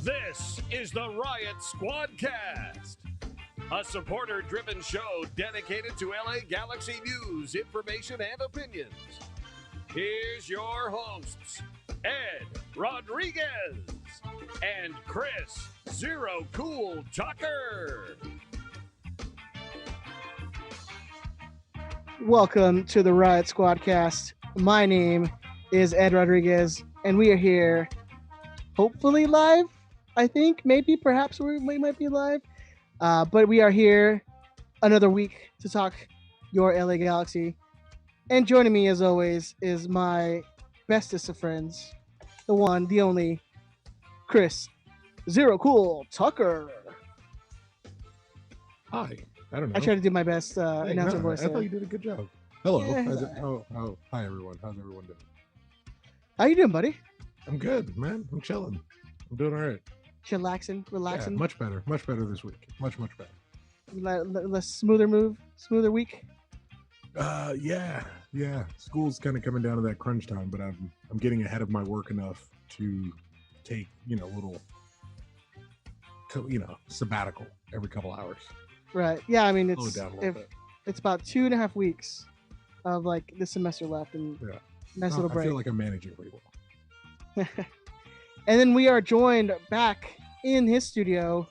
This is the Riot Squadcast, a supporter-driven show dedicated to LA Galaxy news, information, and opinions. Here's your hosts, Ed Rodriguez and Chris Zero Cool Tucker. Welcome to the Riot Squadcast. My name is Ed Rodriguez, and we are here, hopefully live. I think, maybe, perhaps we might be live, but we are here another week to talk your LA Galaxy. And joining me, as always, is my bestest of friends, the one, the only, Chris Zero Cool Tucker. Hi. I don't know. I try to do my best announcer voice. I thought you did a good job. Hello. Yeah, Hi, everyone. How's everyone doing? How you doing, buddy? I'm good, man. I'm chilling. I'm doing all right. Chillaxing, relaxing. Yeah, much better. Much better this week. Much better. Less smoother week. Yeah. School's kind of coming down to that crunch time, but I'm getting ahead of my work enough to take little sabbatical every couple hours. Right. Yeah. I mean, Slow it down a little bit. It's about 2.5 weeks of like this semester left, and nice little break. I feel like I'm managing pretty well. And then we are joined back in his studio,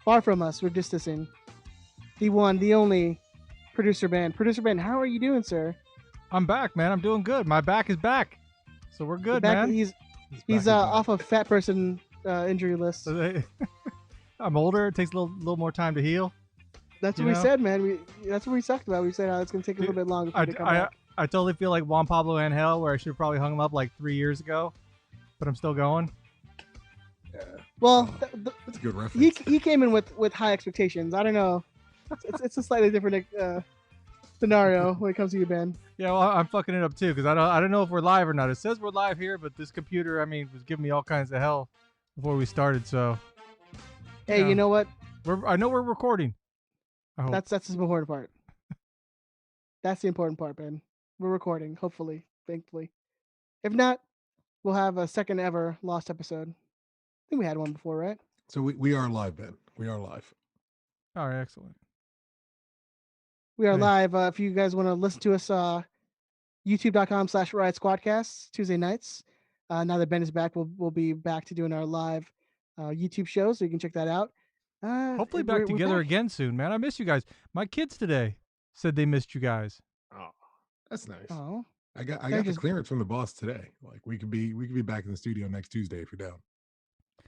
far from us. We're distancing. The one, the only, Producer Ben. Producer Ben, how are you doing, sir? I'm back, man. I'm doing good. My back is back, so we're good, back, man. He's off of fat person injury list. I'm older. It takes a little more time to heal. That's what we said, man. That's what we talked about. We said it's going to take a little bit longer for you to come back. I totally feel like Juan Pablo Angel, where I should have probably hung him up like 3 years ago, but I'm still going. Yeah. Well, that's a good reference. He came in with high expectations. I don't know. It's a slightly different scenario when it comes to you, Ben. Yeah, well, I'm fucking it up too because I don't know if we're live or not. It says we're live here, but this computer, was giving me all kinds of hell before we started. So, hey, you know what? I know we're recording. That's the important part. That's the important part, Ben. We're recording, hopefully, thankfully. If not, we'll have a second ever lost episode. I think we had one before, right? So we are live, Ben. We are live. All right, excellent. We are live. If you guys want to listen to us, youtube.com/Riot Squadcast Tuesday nights. Now that Ben is back, we'll be back to doing our live YouTube show, so you can check that out. Hopefully back together again soon, man. I miss you guys. My kids today said they missed you guys. Oh, that's nice. Oh, I got the clearance from the boss today. Like we could be back in the studio next Tuesday if you're down.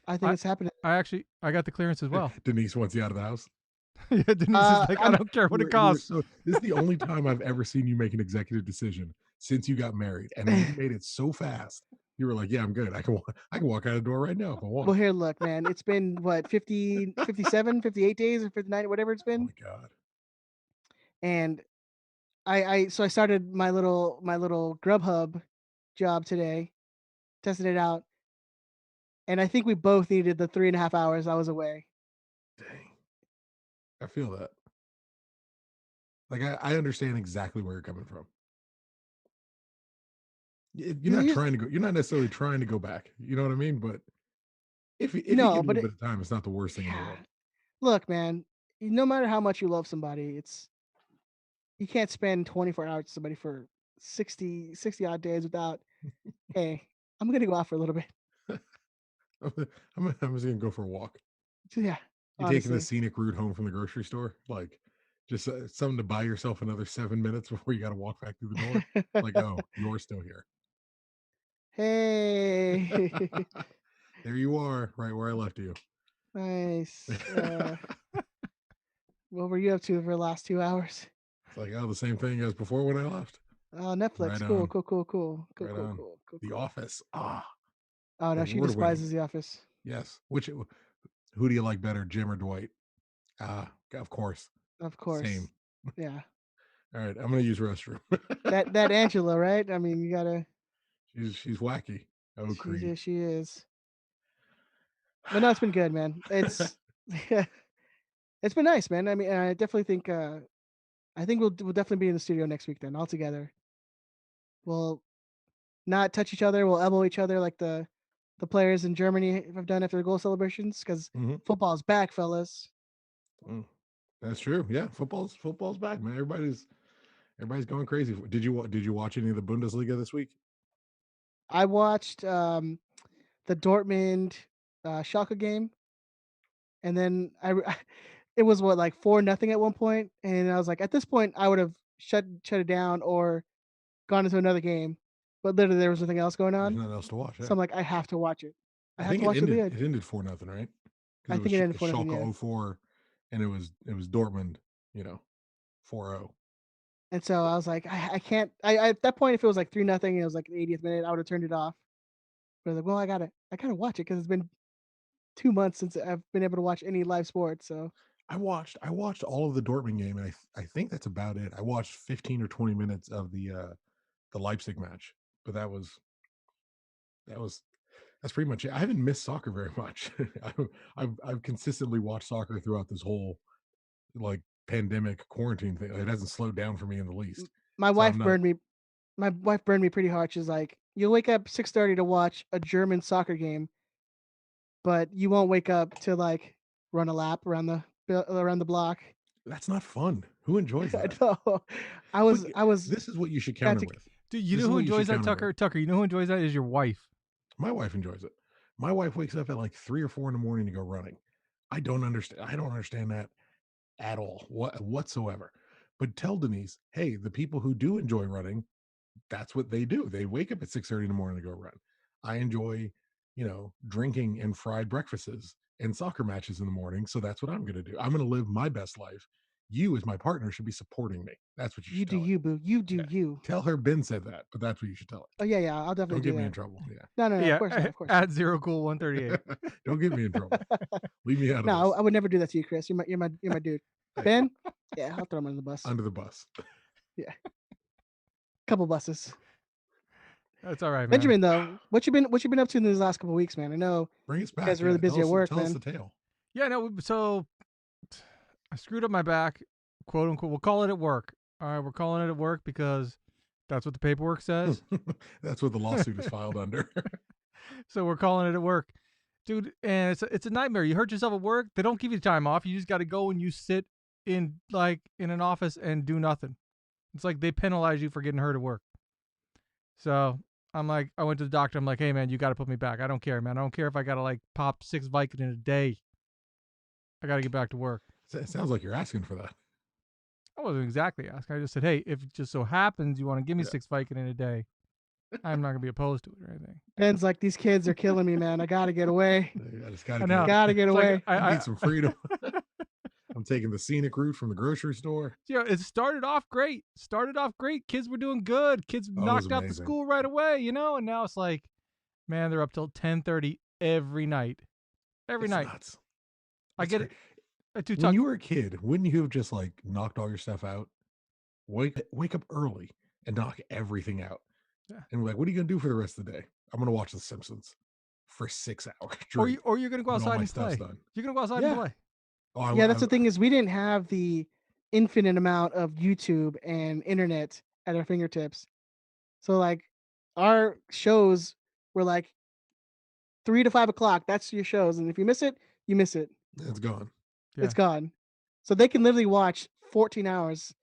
I think it's happening. I got the clearance as well. Denise wants you out of the house. Yeah, Denise is like, I don't care what it costs. This is the only time I've ever seen you make an executive decision since you got married, and you made it so fast. You were like, yeah, I'm good. I can walk out the door right now if I want. Well, here, look, man. It's been, what, 50, 57, 58 days or 59, whatever it's been? Oh, my God. And I started my little Grubhub job today, tested it out, and I think we both needed the 3.5 hours I was away. Dang. I feel that. Like, I understand exactly where you're coming from. You're not necessarily trying to go back. You know what I mean? But if you get a little bit of time, it's not the worst thing in the world. Look, man, no matter how much you love somebody, you can't spend 24 hours with somebody for 60 odd days without, hey, I'm going to go out for a little bit. I'm just going to go for a walk. Yeah. You're taking the scenic route home from the grocery store? Like, just something to buy yourself another 7 minutes before you got to walk back through the door? Like, oh, you're still here. Hey. There you are, right where I left you. Nice. What were you up to for the last 2 hours? It's like, the same thing as before when I left. Oh, Netflix. Right cool. Cool. The Office. Oh, no, she despises The Office. Yes. Who do you like better, Jim or Dwight? Of course. Same. Yeah. All right, I'm gonna use restroom. that Angela, right? I mean, you gotta. She's wacky. Oh, Creed. She is. But no, it's been good, man. It's it's been nice, man. I mean, I definitely think we'll definitely be in the studio next week then, all together. We'll not touch each other. We'll elbow each other like the the players in Germany have done after goal celebrations because Mhm. football's back, fellas. Mm. That's true. Yeah, football's back, man. Everybody's going crazy. Did you watch any of the Bundesliga this week? I watched the Dortmund Schalke game, and then it was what, like 4-0 at one point, and I was like, at this point, I would have shut it down or gone into another game, but literally there was nothing else going There's on, nothing else to watch. so Yeah, I'm like, I have to watch it. I I have think to watch the league. it ended 4-0, right? Because I it was think it ended 4-0. Schalke Yeah. 04, and it was Dortmund, 4-0. And so I was like, I can't. I at that point, if it was like 3-0 and it was like the 80th minute, I would have turned it off. But I was like, well, I gotta watch it because it's been 2 months since I've been able to watch any live sports. So I watched all of the Dortmund game, and I think that's about it. I watched 15 or 20 minutes of the Leipzig match, but that's pretty much it. I haven't missed soccer very much. I've consistently watched soccer throughout this whole like pandemic quarantine thing. It hasn't slowed down for me in the least. my So wife I'm not. burned me. My wife burned me pretty hard. She's like, you'll wake up 6:30 to watch a German soccer game, but you won't wake up to like run a lap around the block. That's not fun. Who enjoys I that? know. I was This is what you should had counter to. with. Dude, you This know is who what you should enjoys that, counter Tucker? with. Tucker, you know who enjoys that is your wife. My wife enjoys it. My wife wakes up at like 3 or 4 in the morning to go running. I don't understand that at all, whatsoever. But tell Denise, hey, the people who do enjoy running, that's what they do. They wake up at 6:30 in the morning to go run. I enjoy, drinking and fried breakfasts and soccer matches in the morning. So that's what I'm going to do. I'm going to live my best life. You, as my partner, should be supporting me. That's what you You should do tell her. you, boo. You do Yeah. you. Tell her Ben said that, but that's what you should tell Oh yeah, I'll her. definitely Don't do get me in that. trouble. Yeah. No, of Yeah, course not, of course. at Zero Cool 138. Don't get me in trouble. Leave me out of No, this. I would never do that to you, Chris. You're my dude. Hey, Ben, yeah, I'll throw him under the bus. under the bus. Couple buses. That's all right, man. Benjamin, though, what you been up to in these last couple weeks, man? I know Bring us back. you guys are really busy at work, tell us man. the tale. Yeah, no. So I screwed up my back, quote unquote. We'll call it at work. All right, we're calling it at work because that's what the paperwork says. That's what the lawsuit is filed under. So we're calling it at work, dude. And it's a nightmare. You hurt yourself at work, they don't give you time off. You just got to go and you sit in an office and do nothing. It's like they penalize you for getting hurt at work. So I'm like, I went to the doctor. I'm like, hey man, you got to put me back. I don't care, man. I don't care if I got to like pop 6 Vicodin in a day. I got to get back to work. It sounds like you're asking for that. I wasn't exactly asking. I just said, hey, if it just so happens you want to give me Yeah. 6 Vicodin in a day, I'm not gonna be opposed to it or anything. Ben's like, these kids are killing me, man. I gotta get away. I just I gotta know. Gotta get It's away. like, I need some freedom. I'm taking the scenic route from the grocery store. Yeah, it started off great. Kids were doing good. Kids Oh, it was knocked out the amazing. school right away, and now it's like, man, they're up till 10:30 every night. Every It's night. nuts. I That's get it. great. When you were a kid, wouldn't you have just like knocked all your stuff out? Wake up early and knock everything out. Yeah. And be like, what are you gonna do for the rest of the day? I'm gonna watch The Simpsons for 6 hours. or you're gonna go when all outside my and stuff's play. done. You're gonna go outside Yeah. and play. Oh, Yeah, that's the thing is we didn't have the infinite amount of YouTube and internet at our fingertips. So like our shows were like 3 to 5 o'clock. That's your shows, and if you miss it, you miss it. It's gone. Yeah. It's gone. So they can literally watch 14 hours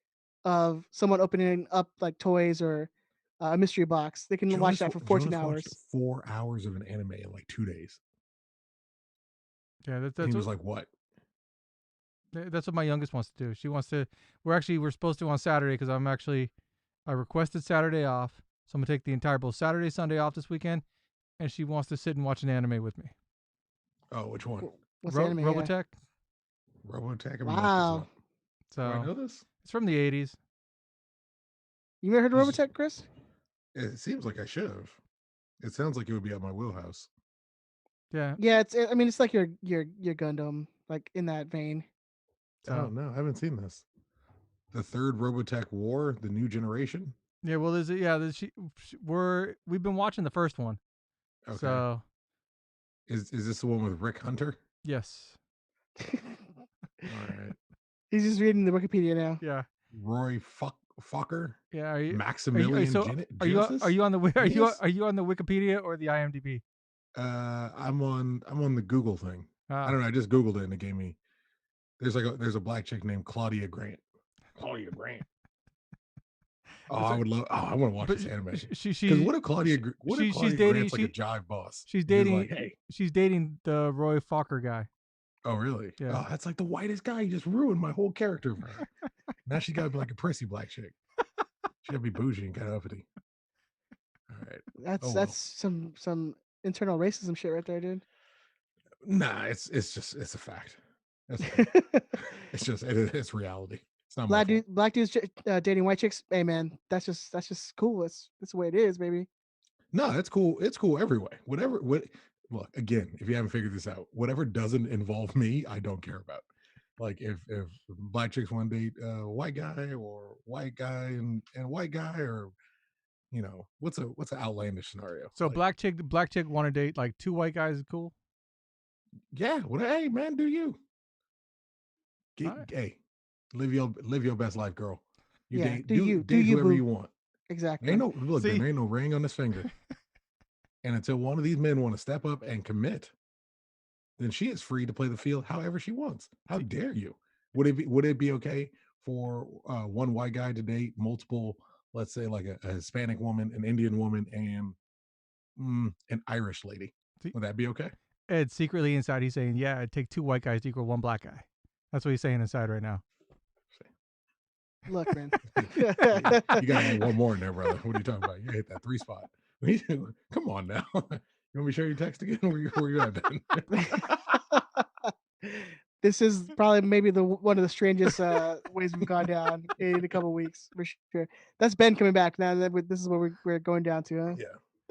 of someone opening up like toys or a mystery box. They can watch that for 14 Jonas hours. watched 4 hours of an anime in like 2 days. Yeah, And that's he was like, what? what my youngest wants to do. She wants to. We're supposed to on Saturday because I requested Saturday off, so I'm gonna take the entire both Saturday, Sunday off this weekend, and she wants to sit and watch an anime with me. Oh, which one? What's the anime? Yeah. Robotech. Robotech. I Wow. So Do I know this? it's from the 80s. You ever heard of You s- Robotech, Chris? It seems like I should have. It sounds like it would be at my wheelhouse. Yeah. Yeah, it's like your Gundam, like in that vein. Oh no, I haven't seen this. The third Robotech War, the new generation. Yeah. Well, we've been watching the first one. Okay. So Is this the one with Rick Hunter? yes. All right. He's just reading the Wikipedia now. Yeah. Roy Fokker? Yeah. Are you Maximilian are you Genesis? on the are you Yes. are you on the Wikipedia or the IMDb? I'm on the Google thing. I Ah, don't know. I just Googled it and it gave me there's a black chick named Claudia Grant. Claudia Grant. Oh, that's I right. would love. Oh, I want to watch But this anime. she Because she what if she's Claudia dating Grant's like a jive boss? she's And she's like, dating hey, she's dating the Roy Fokker guy. oh really? Yeah. Oh, that's like the whitest guy. You just ruined my whole character for her. Now she got to be like a prissy black chick. She got to be bougie and kind of uppity. All right. Oh That's well. some internal racism shit right there, dude. Nah, it's a fact. That's okay. It's reality. It's not my fault. Black dudes dating white chicks. Hey man, that's just cool. That's the way it is, baby. No, that's cool. It's cool every way. Whatever. What? Look again. If you haven't figured this out, whatever doesn't involve me, I don't care about. Like if black chicks want to date white guy or white guy and white guy or what's an outlandish scenario? So Like black chick want to date like two white guys is cool. yeah, hey man, do you Alright. hey live your best life, girl. You Yeah, date do date you, whoever boo? you want. There ain't Exactly. no look. See, There ain't no ring on this finger. And until one of these men want to step up and commit, then she is free to play the field however she wants. How see, dare you? Would it be okay for one white guy to date multiple, let's say like a Hispanic woman, an Indian woman, and an Irish lady? see, Would that be okay? Ed secretly inside he's saying, "Yeah, it'd take two white guys to equal one black guy." That's what he's saying inside right now. Look, man. You got to add one more in there, brother. What are you talking about? You hit that 3 spot. Come on now. You want me to share your text again? Where you at, Ben? This is probably maybe one of the strangest ways we've gone down in a couple weeks for sure. That's Ben coming back now. This is what we're going down to, huh? Yeah.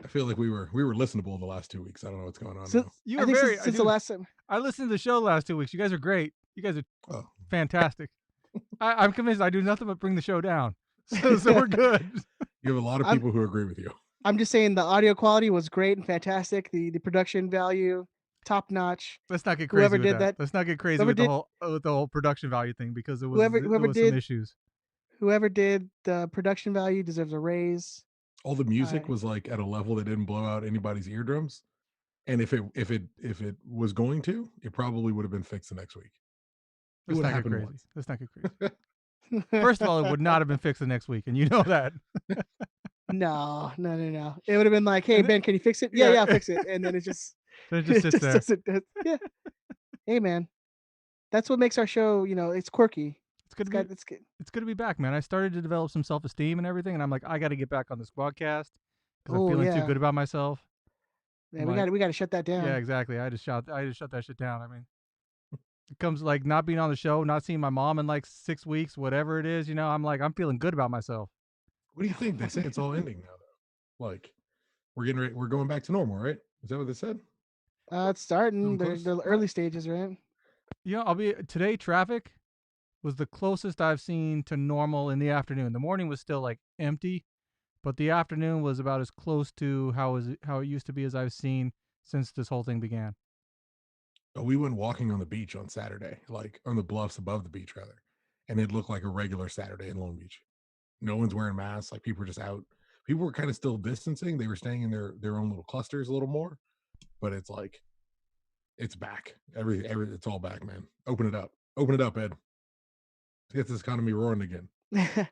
I feel like we were listenable the last 2 weeks. I don't know what's going on So now. You I were think very since the last time. I listened to the show the last 2 weeks. You guys are great. You guys are Oh, fantastic. I'm convinced I do nothing but bring the show down. So we're good. you have a lot of I'm- people who agree with you. I'm just saying the audio quality was great and fantastic. The production value, top notch. Let's not get crazy Whoever with did that. that, Let's not get crazy whoever with did the whole production value thing because there whoever was some did issues. whoever did the production value deserves a raise. All the music I- was like at a level that didn't blow out anybody's eardrums. And if it was going to, it probably would have been fixed the next week. It Let's would not have get happened crazy. once. Let's not get crazy. First of all, it would not have been fixed the next week, and you know that. No. It would have been like, hey And Ben, can you fix it? yeah. Yeah, I'll fix it. And then it just Then it just sits there. yeah. Hey man, that's what makes our show. It's quirky. It's good It's to got be. it's good. It's good to be back, man. I started to develop some self-esteem and everything, and I'm like, I got to get back on the Squadcast because I'm Oh feeling too yeah, good about myself. yeah. I'm We like, got to shut that down. yeah, exactly. I just shut that shit down. I mean, it comes like not being on the show, not seeing my mom in like 6 weeks, whatever it is. I'm like, I'm feeling good about myself. What do you think? They say it's all ending now, though. Like we're going back to normal, right? Is that what they said? It's starting. Close? The early stages, right? Today traffic was the closest I've seen to normal in the afternoon. The morning was still like empty, but the afternoon was about as close to how it used to be as I've seen since this whole thing began. We went walking on the beach on Saturday, like on the bluffs above the beach, rather, and it looked like a regular Saturday in Long Beach. No one's wearing masks. Like people were just out. People were kind of still distancing. They were staying in their own little clusters a little more, but it's like it's back. It's all back, man. Open it up, Ed. Get this economy roaring again.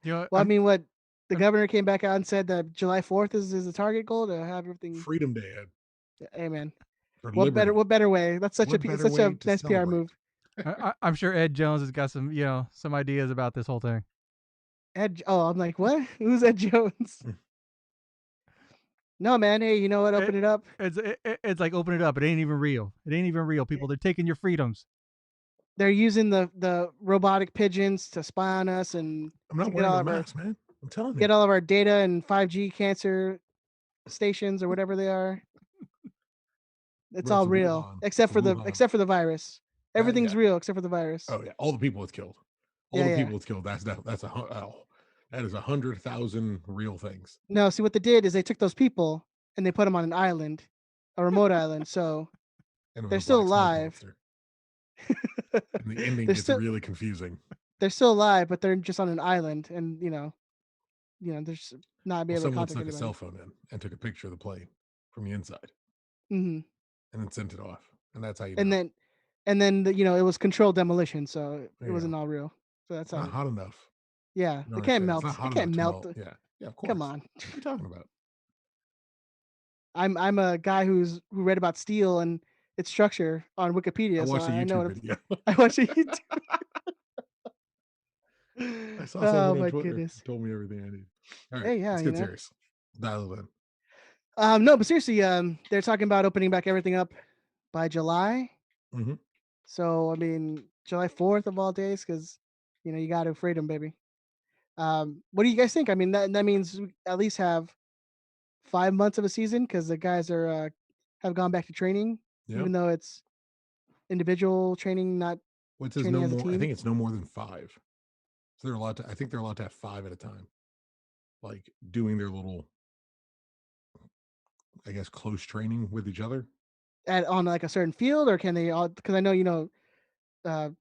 Well, I mean, what the governor came back out and said that July 4th is the target goal to have everything. Freedom Day, Ed. Hey man, For what liberty. better way? That's such What a better such a way to nice PR celebrate? move. I'm sure Ed Jones has got some ideas about this whole thing. I'm like, what? Who's Ed Jones? No, man. Hey, you know what? Open it up. It's like open it up. It ain't even real. It ain't even real. People, they're taking your freedoms. They're using the robotic pigeons to spy on us and I'm not get wearing all a of our mask, man. I'm telling you. get all of our data and 5G cancer stations or whatever they are. It's Bro, all it's real Wuhan. except for the virus. Everything's Yeah. real except for the virus. Oh yeah, all the people it's killed. All Yeah, the yeah. people it's killed. That is 100,000 real things. No, see what they did is they took those people and they put them on an island, a remote island. So And it was they're a still black smoke alive. monster. And the ending They're gets still really confusing. they're still alive, but they're just on an island, and they're just not be Well, able to someone contact snuck a cell anybody. phone in and took a picture of the plane from the inside. Mm-hmm. and then sent it off, and that's how you and know. then it was controlled demolition, so it There you wasn't go. all real. So that's It's not how. hot enough. Yeah, You don't it can't understand. It's not melt. It hot can't enough to melt. melt. Yeah, yeah, of Come course. on. What are you talking about? I'm a guy who read about steel and its structure on I Wikipedia, so watched a I know YouTube what video. I watch it. I saw Oh someone on my Twitter goodness. told me everything I need. All right, Hey, yeah, let's get serious. Dial it in. No, but seriously, they're talking about opening back everything up by July. Mm-hmm. So I mean, July 4th of all days, because you got to freedom, baby. What do you guys think? I mean, that means we at least have 5 months of a season because the guys have gone back to training, Yeah. even though it's individual training, not Well, it says training no as a more. I team. think it's no more than 5. So they're allowed to. I think they're allowed to have 5 at a time, like doing their little, I guess, close training with each other. On like a certain field, or can they all? Because I know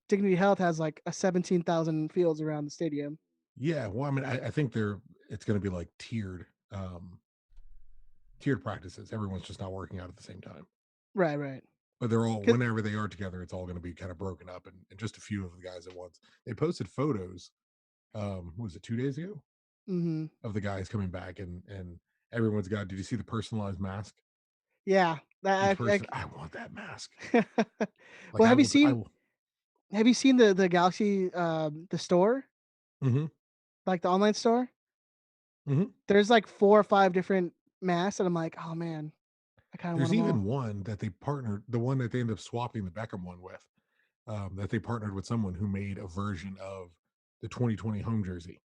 Dignity Health has like a 17,000 fields around the stadium. Yeah. Well, I mean, I think it's going to be like tiered practices. Everyone's just not working out at the same time. Right, right. But they're all, 'Cause- whenever they are together, it's all going to be kind of broken up and just a few of the guys at once. They posted photos, what was it, 2 days ago, mhm. of the guys coming back, and everyone's got, did you see the personalized mask? Yeah. Each person, I want that mask. Like Well, I will. have you seen the Galaxy the store, Mm-hmm, like the online store? mm-hmm. There's like 4 or 5 different masks, and I'm like, oh man, I kind of want There's them even all. one that they partnered, the one that they ended up swapping the Beckham one with, that they partnered with someone who made a version of the 2020 home jersey,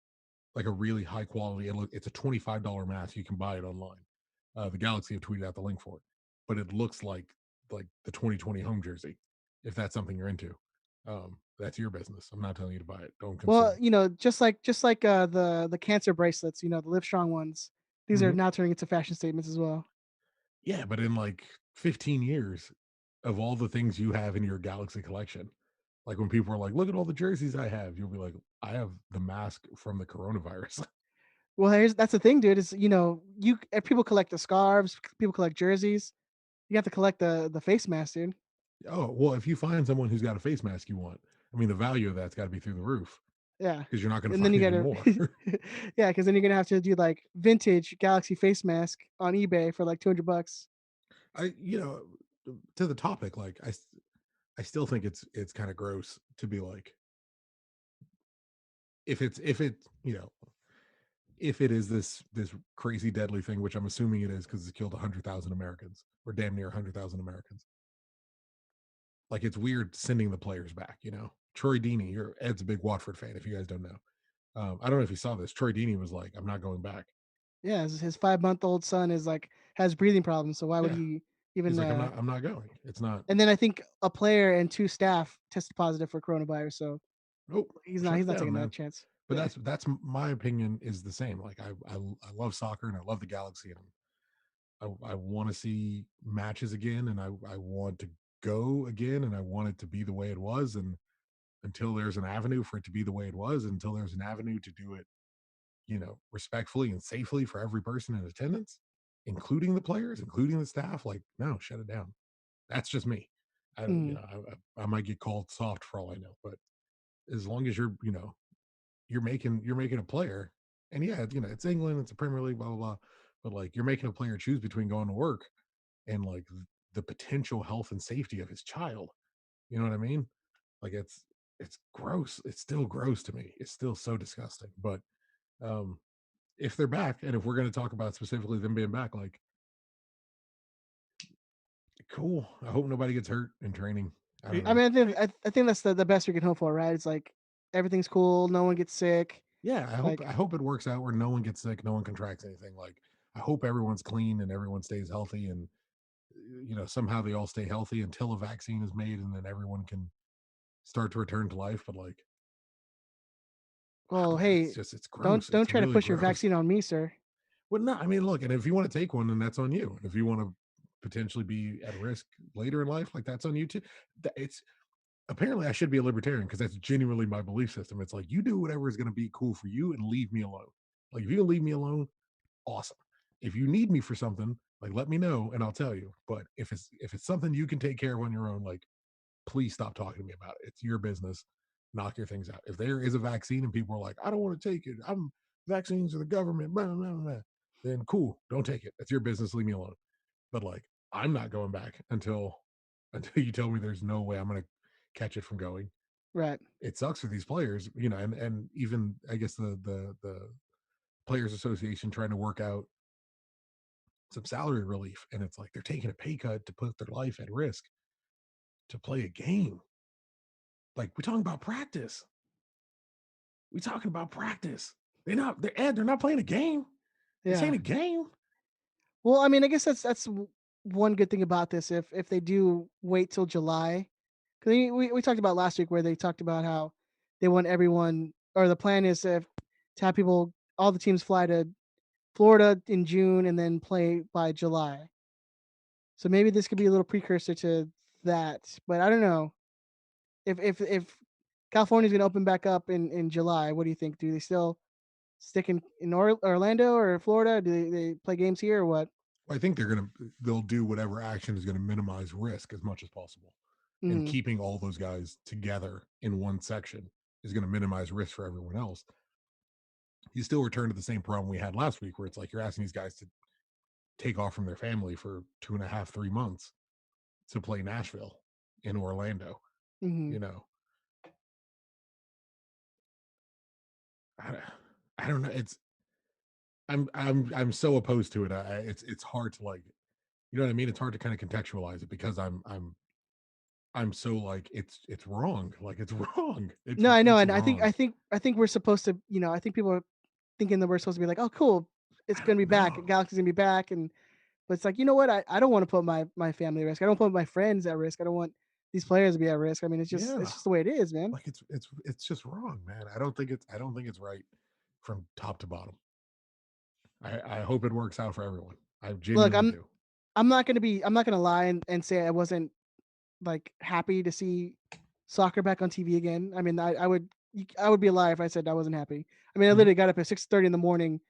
like a really high quality. It's a $25 mask. You can buy it online. The Galaxy have tweeted out the link for it, but it looks like the 2020 home jersey. If that's something you're into, that's your business. I'm not telling you to buy it. Don't Well, consume. just like the cancer bracelets, the Live Strong ones. These are Mm-hmm. now turning into fashion statements as well. Yeah, but in like 15 years, of all the things you have in your Galaxy collection, like when people are like, "Look at all the jerseys I have," you'll be like, "I have the mask from the coronavirus." Well, that's the thing, dude. Is people collect the scarves, people collect jerseys. You have to collect the face mask, dude. Oh, well, if you find someone who's got a face mask you want, I mean, the value of that's got to be through the roof Yeah, because you're not going to and then find you any gotta, more. yeah, because then you're gonna have to do like vintage Galaxy face mask on eBay for like $200. To the topic, like I still think it's kind of gross to be like, if it if it is this crazy deadly thing, which I'm assuming it is because it's killed 100,000 Americans or damn near 100,000 Americans. Like it's weird sending the players back. Troy Deeney, Ed's a big Watford fan. If you guys don't know, I don't know if you saw this. Troy Deeney was like, "I'm not going back." Yeah, his 5-month-old son has breathing problems, so why would Yeah, he he's even? like, I'm not going. It's not. And then I think a player and 2 staff tested positive for coronavirus, so Nope, he's not shut he's it not down, taking man. that chance. But Yeah. that's my opinion is the same. Like I love soccer and I love the Galaxy and I want to see matches again and I want to go again and I want it to be the way it was and until there's an avenue for it to be the way it was, until there's an avenue to do it, respectfully and safely for every person in attendance, including the players, including the staff, like no, shut it down. That's just me. I you Mhm. know I might get called soft for all I know, but as long as you're making a player, and yeah, it's England, it's a Premier League, blah blah blah, but like you're making a player choose between going to work and like the potential health and safety of his child. You know what I mean? Like it's gross. It's still gross to me. It's still so disgusting. But um if they're back, and if we're going to talk about specifically them being back, like cool. I hope nobody gets hurt in training. I don't I know. mean, I think that's the best we can hope for, right? It's like everything's cool, no one gets sick. Yeah, I hope Like, I hope it works out where no one gets sick, no one contracts anything. Like I hope everyone's clean and everyone stays healthy, and somehow they all stay healthy until a vaccine is made, and then everyone can start to return to life. But like, well, man, hey, it's gross. don't It's try to really push your gross. vaccine on me, sir. Well, no, I mean, look, and if you want to take one, then that's on you. And if you want to potentially be at risk later in life, like that's on you too. It's apparently I should be a libertarian because that's genuinely my belief system. It's like you do whatever is going to be cool for you and leave me alone. Like if you can leave me alone, awesome. If you need me for something, Like, let me know and I'll tell you. But if it's something you can take care of on your own, like, please stop talking to me about it. It's your business. Knock your things out. If there is a vaccine and people are like, I don't want to take it, I'm vaccines are the government, blah, blah, blah, then cool, don't take it. It's your business. Leave me alone. But like, I'm not going back until you tell me there's no way I'm gonna catch it from going. Right. It sucks for these players, and even I guess the players association trying to work out some salary relief, and it's like they're taking a pay cut to put their life at risk to play a game. Like, we're talking about practice. We're talking about practice. They're not playing a game. This Yeah. ain't a game. Well, I mean, I guess that's one good thing about this. If they do wait till July, because we talked about last week where they talked about how they want everyone, or the plan is to have people, all the teams fly to Florida in June and then play by July. So maybe this could be a little precursor to that. But I don't know if California's going to open back up in July. What do you think? Do they still stick in Orlando or Florida? Do they play games here or what? I think they'll do whatever action is going to minimize risk as much as possible. And Mm-hmm. keeping all those guys together in one section is going to minimize risk for everyone else. You still return to the same problem we had last week, where it's like you're asking these guys to take off from their family for 2.5, 3 months to play Nashville in Orlando. Mm-hmm. You know, I, I don't know. I'm so opposed to it. It's hard to, like, you know what I mean. It's hard to kind of contextualize it because I'm so like it's wrong. Like, it's wrong. No, I know, It's and wrong. I think we're supposed to, I think people are thinking that we're supposed to be like, oh, cool, it's I gonna don't be back, know. Galaxy's gonna be back, and but it's like, you know what, I don't want to put my family at risk. I don't put my friends at risk. I don't want these players to be at risk. I mean, Yeah, it's just the way it is, man. like it's just wrong, man. I don't think it's right from top to bottom. I hope it works out for everyone. I Look, genuinely do. I'm not gonna lie and say I wasn't like happy to see soccer back on TV again. I mean, I would be a liar if I said I wasn't happy. I mean, I Mhm. literally got up at 6:30 in the morning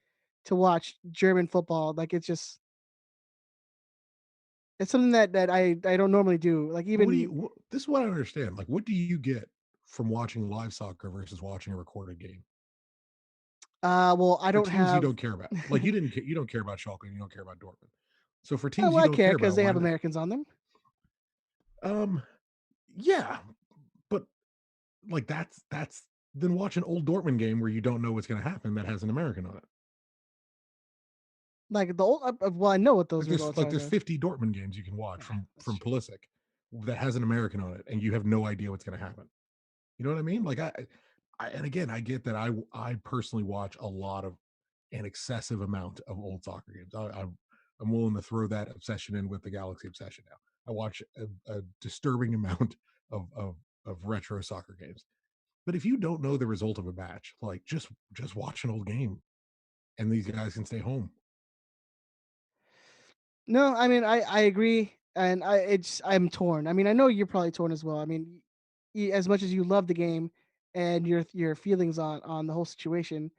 to watch German football. Like it's something that I don't normally do. Like But even this is what I don't understand. Like, what do you get from watching live soccer versus watching a recorded game? well, I For don't teams you have. don't care about, like, you don't care about Schalke and you don't care about Dortmund. So for Oh, teams well, you I don't care care because about, they why have not? Americans on them. Um, yeah, but like that's then watch an old Dortmund game where you don't know what's going to happen that has an American on it. Like the old, well, I know what those results Like are there's though. 50 Dortmund games you can watch Yeah, that's from true. Pulisic that has an American on it, and you have no idea what's going to happen. You know what I mean? Like, and again, I get that I personally watch a lot of an excessive amount of old soccer games. I'm willing to throw that obsession in with the Galaxy obsession now. I watch a disturbing amount of, of of retro soccer games. But if you don't know the result of a match, like, just watch an old game, and these guys can stay home. No, I mean I agree, and I'm torn. I mean, I know you're probably torn as well. I mean, as much as you love the game and your feelings on the whole situation,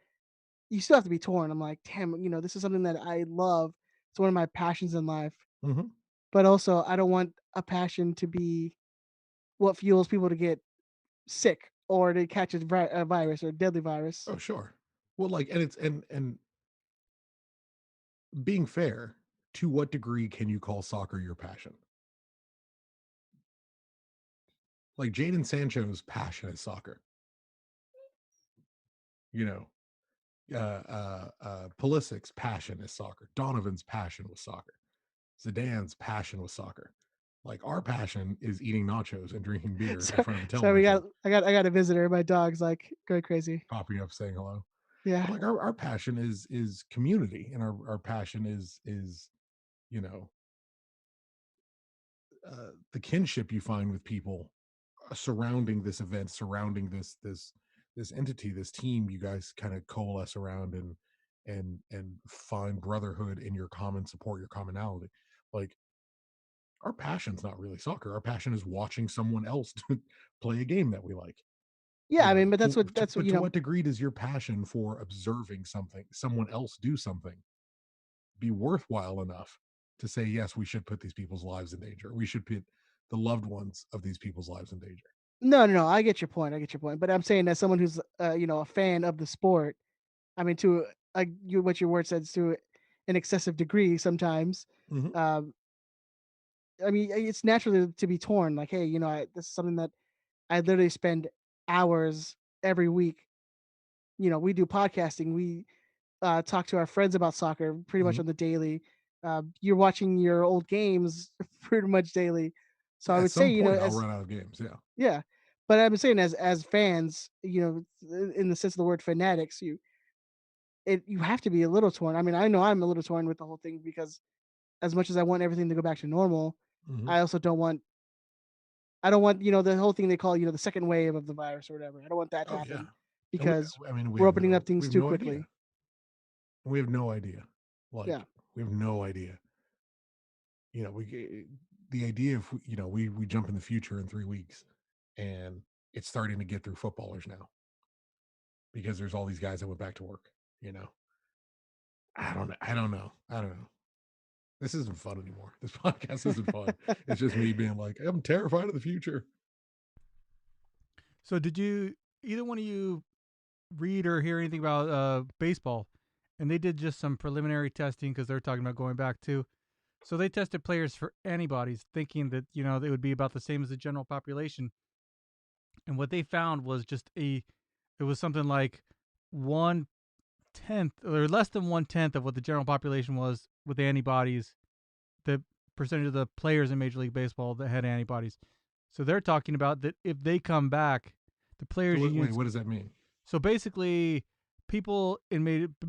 you still have to be torn. I'm like, damn, this is something that I love. It's one of my passions in life, Mm-hmm. but also I don't want a passion to be what fuels people to get sick or to catch a virus or a deadly virus. Oh, sure. Well, like, and it's and being fair, to what degree can you call soccer your passion? Like, Jadon Sancho's passion is soccer. You know, Pulisic's passion is soccer. Donovan's passion was soccer. Zidane's passion was soccer. Like, our passion is eating nachos and drinking beer in So, front of a so we television, I got a visitor. My dog's like going crazy. popping up saying hello. Yeah. But like, our passion is community, and our passion is you know the kinship you find with people surrounding this event, surrounding this entity, this team. You guys kind of coalesce around and find brotherhood in your common support, your commonality. Like, our passion's not really soccer. Our passion is watching someone else play a game that we like. Yeah, I mean, but that's what But to what degree does your passion for observing someone else do something, be worthwhile enough to say, yes, we should put these people's lives in danger. We should put the loved ones of these people's lives in danger. No. I get your point. But I'm saying as someone who's a fan of the sport, I mean, to what your word says, to an excessive degree sometimes. Mhm. I mean, it's natural to be torn. Like, hey, this is something that I literally spend hours every week. We do podcasting. We talk to our friends about soccer pretty much Mhm. on the daily. You're watching your old games pretty much daily. So I At would say, some point, I'll as run out of games. Yeah. yeah, but I'm saying as fans, in the sense of the word fanatics, you have to be a little torn. I mean, I know I'm a little torn with the whole thing because as much as I want everything to go back to normal, Mhm. I also don't want. I don't want the whole thing they call the second wave of the virus or whatever. I don't want that to Oh yeah. happen And because I mean, we're opening up we things have too no idea. quickly. We have no idea. Like Yeah. we have no idea. The idea of we jump in the future in 3 weeks, and it's starting to get through footballers now because there's all these guys that went back to work. You know, I don't know. I don't know. I don't know. This isn't fun anymore. This podcast isn't fun. It's just me being like, I'm terrified of the future. So did either one of you read or hear anything about baseball? And they did just some preliminary testing because they're talking about going back too. So they tested players for antibodies, thinking that they would be about the same as the general population. And what they found was it was something like 1/10 or less than 1/10 of what the general population was with antibodies. The percentage of the players in Major League Baseball that had antibodies. So they're talking about that if they come back, the players' So wait, unions. what does that mean? So basically, people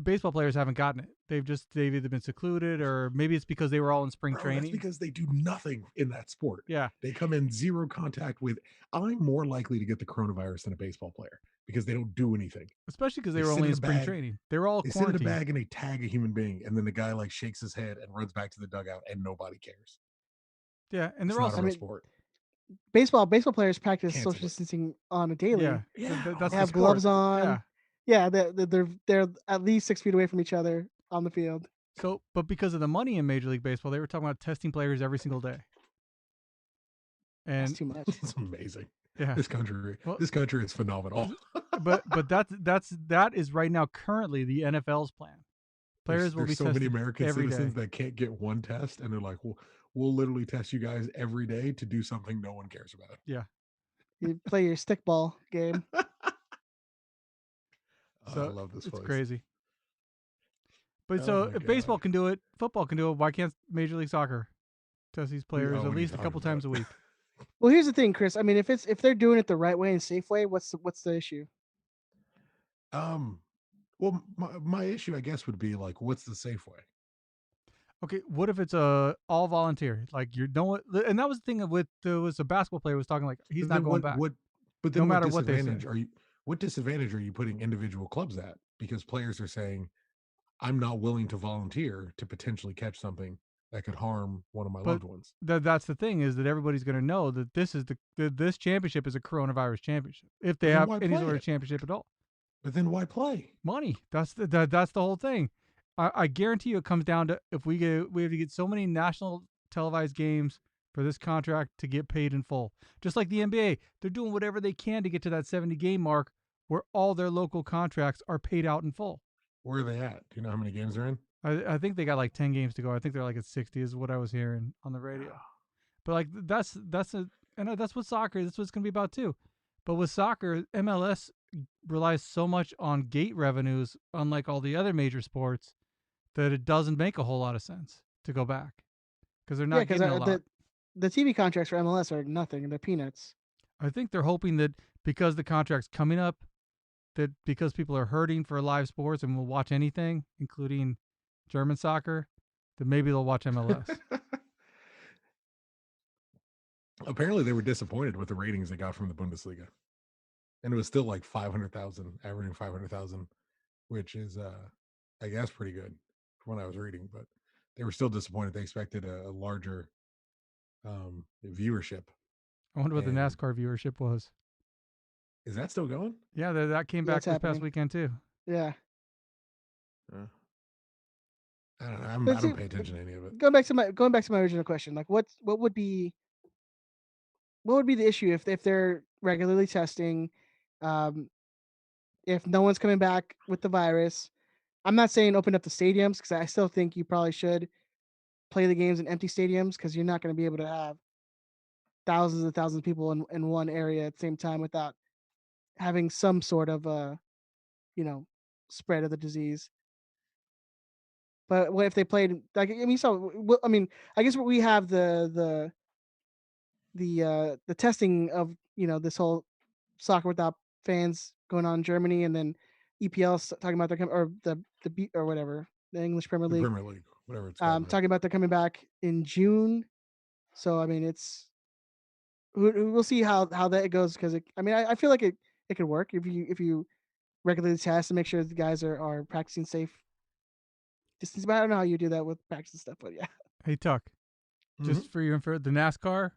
baseball players haven't gotten it. They've either been secluded or maybe it's because they were all in spring Bro, training. that's because they do nothing in that sport. Yeah, They come in zero contact with. I'm more likely to get the coronavirus than a baseball player because they don't do anything. especially because they They were sit only in in a spring bag. training. They were all They sit in a quarantined. bag and they tag a human being, and then the guy like shakes his head and runs back to the dugout, and nobody cares. Yeah, and It's they're not a I also real mean, sport. baseball players practice social Cancel it. distancing on a yeah. daily. Yeah, That's They the have sport. gloves on. Yeah. Yeah, they're at least 6 feet away from each other on the field. So, but because of the money in Major League Baseball, they were talking about testing players every single day. That's And too much. it's amazing. yeah, This country well, is phenomenal. but that is right now currently the NFL's plan. Players will be There's so many tested American every citizens day. that can't get one test, and they're like, "Well, we'll literally test you guys every day to do something no one cares about." Yeah. You play your stickball game. I So love this it's place. crazy. But Oh so my if baseball god. can do it, football can do it. Why can't Major League Soccer test these players What at are you least a talking couple times about? a week? Well, here's the thing, Chris. I mean, if they're doing it the right way and safe way, what's the issue? Well, my issue, I guess, would be like, what's the safe way? Okay, what if it's all volunteer? Like you know what? And that was the thing with there was a basketball player was talking like he's But not then going back, but no then matter what they say. what disadvantage are you putting individual clubs at? Because players are saying, I'm not willing to volunteer to potentially catch something that could harm one of my But loved ones. that's the thing is that everybody's going to know that this is this championship is a coronavirus championship if they But then have why any play sort of it? championship at all. But then why play? Money. That's that's the whole thing. I guarantee you it comes down to if we have to get so many national televised games for this contract to get paid in full. Just like the NBA, they're doing whatever they can to get to that 70 game mark where all their local contracts are paid out in full. Where are they at? Do you know how many games they're in? I think they got like 10 games to go. I think they're like at 60 is what I was hearing on the radio. But like that's what soccer. That's what it's gonna be about too. But with soccer, MLS relies so much on gate revenues, unlike all the other major sports, that it doesn't make a whole lot of sense to go back because they're Yeah, not because getting a lot. the TV contracts for MLS are nothing. They're peanuts. I think they're hoping that because the contract's coming up, that because people are hurting for live sports and will watch anything, including German soccer, that maybe they'll watch MLS. Apparently, they were disappointed with the ratings they got from the Bundesliga, and it was still like 500,000, averaging 500,000, which is, I guess, pretty good from what I was reading. But they were still disappointed. They expected a larger viewership. I wonder what the And NASCAR viewership was. is that still going? Yeah, that came Yeah, back it's this past happening. weekend too. Yeah. I don't know. But I see, don't pay attention to any of it. going back to my original question, like what would be the issue if they're regularly testing, um, if no one's coming back with the virus? I'm not saying open up the stadiums because I still think you probably should play the games in empty stadiums because you're not going to be able to have thousands and thousands of people in one area at the same time without having some sort of you know spread of the disease. But what if they played like I mean so I mean I guess we have the testing of this whole soccer without fans going on in Germany, and then EPL talking about or or whatever, the English Premier The League, Premier League, whatever it's called now. talking about they're coming back in June. So I mean we'll see how that goes because I mean I feel like it could work if you regularly test and make sure the guys are practicing safe distance. But I don't know how you do that with practice and stuff. But yeah, Hey Tuck, just for your info, the NASCAR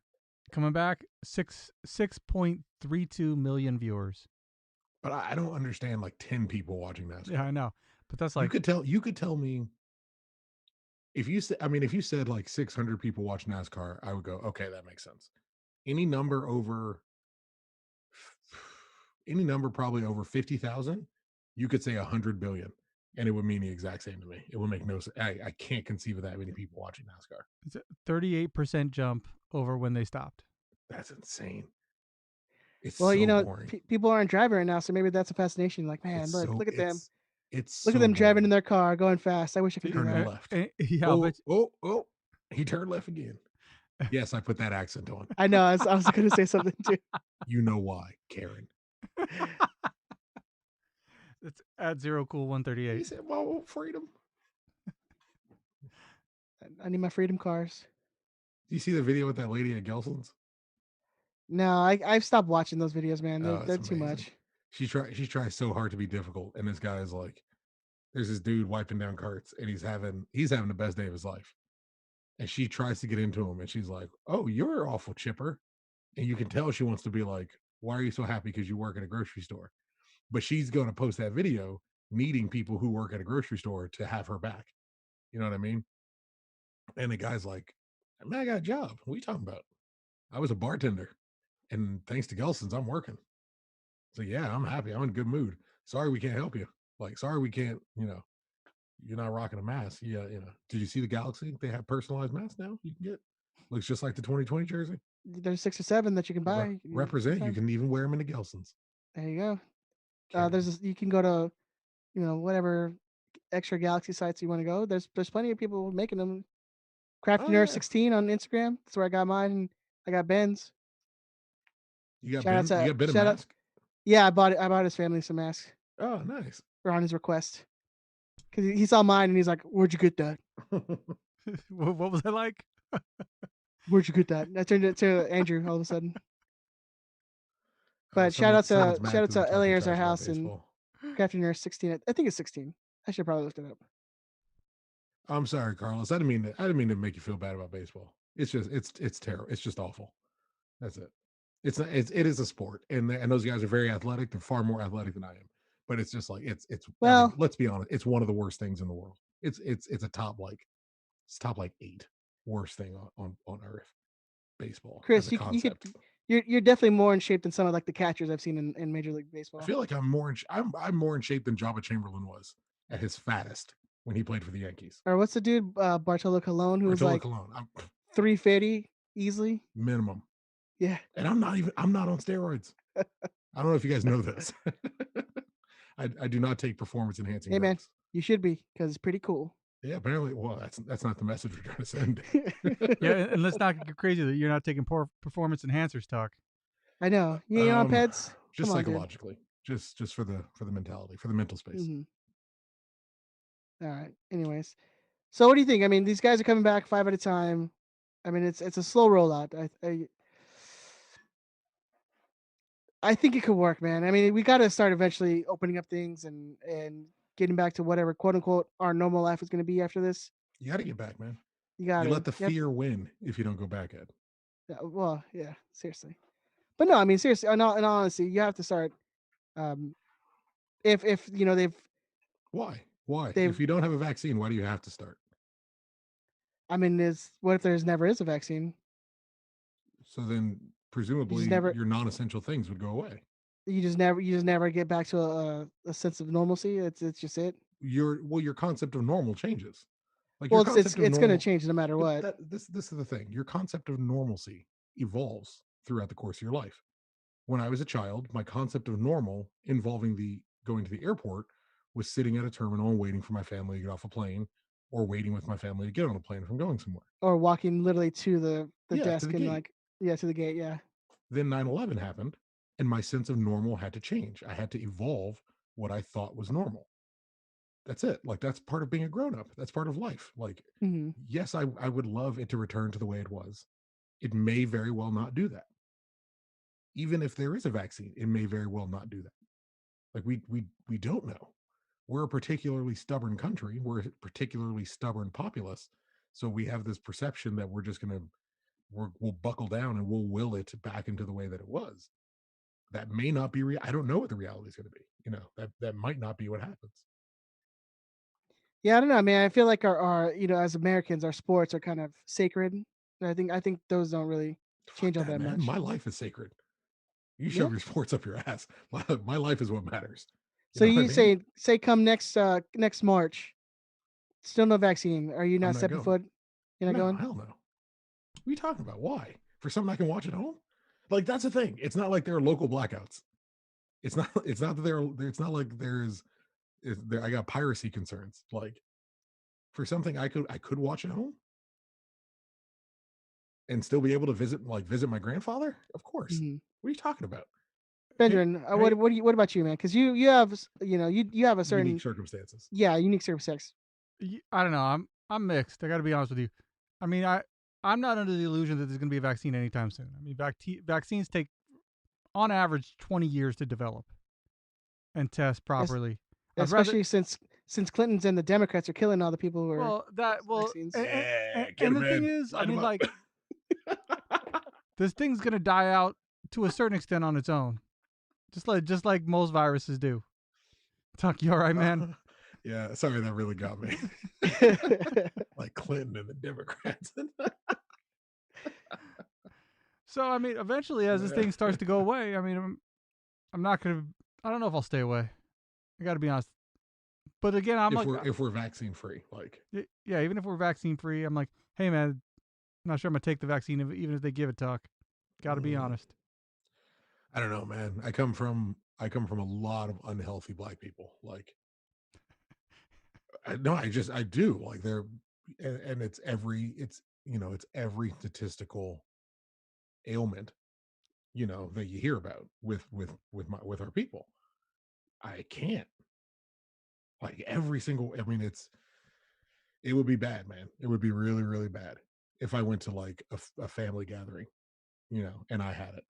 coming back 6.32 million viewers. But I don't understand like 10 people watching NASCAR. Yeah, I know, but that's like you could tell me if you said if you said like 600 people watch NASCAR, I would go okay, that makes sense. Any number probably over 50,000, you could say 100 billion, and it would mean the exact same to me. It would make no sense. I can't conceive of that many people watching NASCAR. it's a 38% jump over when they stopped. That's insane. It's well, so boring. People aren't driving right now, so maybe that's a fascination. Like, man, look at them. Look at them driving in their car, going fast. I wish I could do that. Left. Yeah, oh! He turned left again. Yes, I put that accent on. I know. I was going to say something too. You know why, Karen? It's at Zero Cool 138. He said, "Well, freedom." I need my freedom cars. Do you see the video with that lady at Gelson's? No, I've stopped watching those videos, man. They're too amazing. much. She tries so hard to be difficult, and this guy is like, there's this dude wiping down carts, and he's having the best day of his life. And she tries to get into him, and she's like, "Oh, you're awful chipper," and you can tell she wants to be like, "Why are you so happy because you work at a grocery store?" But she's going to post that video needing people who work at a grocery store to have her back. You know what I mean? And the guy's like, "Man, I got a job. What are you talking about? I was a bartender, and thanks to Gelson's, I'm working." So yeah, I'm happy. I'm in a good mood. Sorry we can't help you. Like, sorry we can't, you're not rocking a mask. Yeah, Did you see the Galaxy? They have personalized masks now you can get. Looks just like the 2020 jersey. There's 6 or 7 that you can buy. Represent. You can even wear them in the Gelson's. There you go. You can go to, whatever extra Galaxy sites you want to go. There's plenty of people making them. Crafty Nerd 16 on Instagram. That's where I got mine. And I got Ben's. You got Ben? You got Ben a mask? Yeah, I bought his family some masks. Oh, nice. Or on his request. Because he saw mine and he's like, "Where'd you get that?" What was I like? Where'd you get that? I turned it to Andrew all of a sudden. But shout out to LA Airs Our House and Crafty Nerd 16. I think it's 16. I should probably look it up. I'm sorry, Carlos. I didn't mean to make you feel bad about baseball. It's just it's terrible. It's just awful. That's it. It is a sport, and those guys are very athletic. They're far more athletic than I am. But it's just like it's well. I mean, let's be honest. It's one of the worst things in the world. It's a top 8 worst thing on earth. Baseball. Chris, you're definitely more in shape than some of like the catchers I've seen in Major League Baseball. I feel like I'm more in shape than Jabba Chamberlain was at his fattest when he played for the Yankees. Or what's the dude Bartolo Colon who was like 350 easily minimum. Yeah. And I'm not on steroids. I don't know if you guys know this. I do not take performance enhancing drugs. Man, you should be because it's pretty cool. Yeah, apparently. Well, that's not the message we're trying to send. Yeah, and let's not get crazy that you're not taking performance enhancers, Talk. I know. You on peds? Just psychologically, just for the mentality, for the mental space. Mm-hmm. All right. Anyways, so what do you think? I mean, these guys are coming back 5 at a time. I mean, it's a slow rollout. I think it could work, man. I mean, we got to start eventually opening up things and getting back to whatever quote unquote our normal life is going to be after this. You got to get back, man. You got to let the fear win if you don't go back, Ed. Yeah, well, yeah, seriously. But no, I mean, seriously, in all honesty, you have to start. If they've why if you don't have a vaccine, why do you have to start? I mean, what if there's never is a vaccine? So then You just presumably never your non-essential things would go away. you just never get back to a sense of normalcy. It's just it. Your concept of normal changes. Like Well, your it's concept of it's gonna normal, change no matter but what. this is the thing. Your concept of normalcy evolves throughout the course of your life. When I was a child, my concept of normal involving the going to the airport was sitting at a terminal and waiting for my family to get off a plane, or waiting with my family to get on a plane if I'm going somewhere. Or walking literally to the Yeah, to the desk and gate. like to the gate. Yeah. Then 9/11 happened, and my sense of normal had to change. I had to evolve what I thought was normal. That's it. Like that's part of being a grown up. That's part of life. Like, Hmm. yes, I would love it to return to the way it was. It may very well not do that. Even if there is a vaccine, it may very well not do that. Like we don't know. We're a particularly stubborn country. We're a particularly stubborn populace. So we have this perception that we're just gonna we'll buckle down and we'll will it back into the way that it was. That may not be real. I don't know what the reality is going to be. That might not be what happens. Yeah, I don't know. I mean, I feel like our as Americans, our sports are kind of sacred. And I think those don't really Fuck change all that, that man. much. My life is sacred. You Yeah. shove your sports up your ass. My life is what matters. You So know what I you mean? say come next March, still no vaccine. Are you I'm not not stepping going. foot? You're not No, going? hell no. What are you talking about? Why? For something I can watch at home? Like that's the thing. It's not like there are local blackouts. It's not. It's not that there. It's not like there's. I got piracy concerns. Like for something I could watch at home and still be able to visit my grandfather. Of course. Hmm. What are you talking about? Hey, Benjamin, hey, what about you, man? Because you have you have a unique certain circumstances. unique circumstance. I don't know. I'm mixed. I got to be honest with you. I mean, I'm not under the illusion that there's going to be a vaccine anytime soon. I mean, vaccines take on average 20 years to develop and test Es- properly. I'd rather Especially since Clinton's and the Democrats are killing all the people who are vaccines. Yeah, get and him the thing in. is, I Light him mean, up. like this thing's going to die out to a certain extent on its own, just like most viruses do. Tuck, you all right, man? Yeah, sorry, that really got me. Like Clinton and the Democrats. So I mean, eventually, as this thing starts to go away, I mean, I'm not gonna. I don't know if I'll stay away. I got to be honest. But again, I'm like, if we're vaccine free, like yeah, even if we're vaccine free, I'm like, hey man, I'm not sure I'm gonna take the vaccine even if they give it, Tuck. Got to be honest. I don't know, man. I come from a lot of unhealthy black people. Like no, I do. Like they're and it's every statistical ailment that you hear about with our people. I can't like every single. I mean, it would be bad, man. It would be really really bad if I went to like a family gathering, and I had it.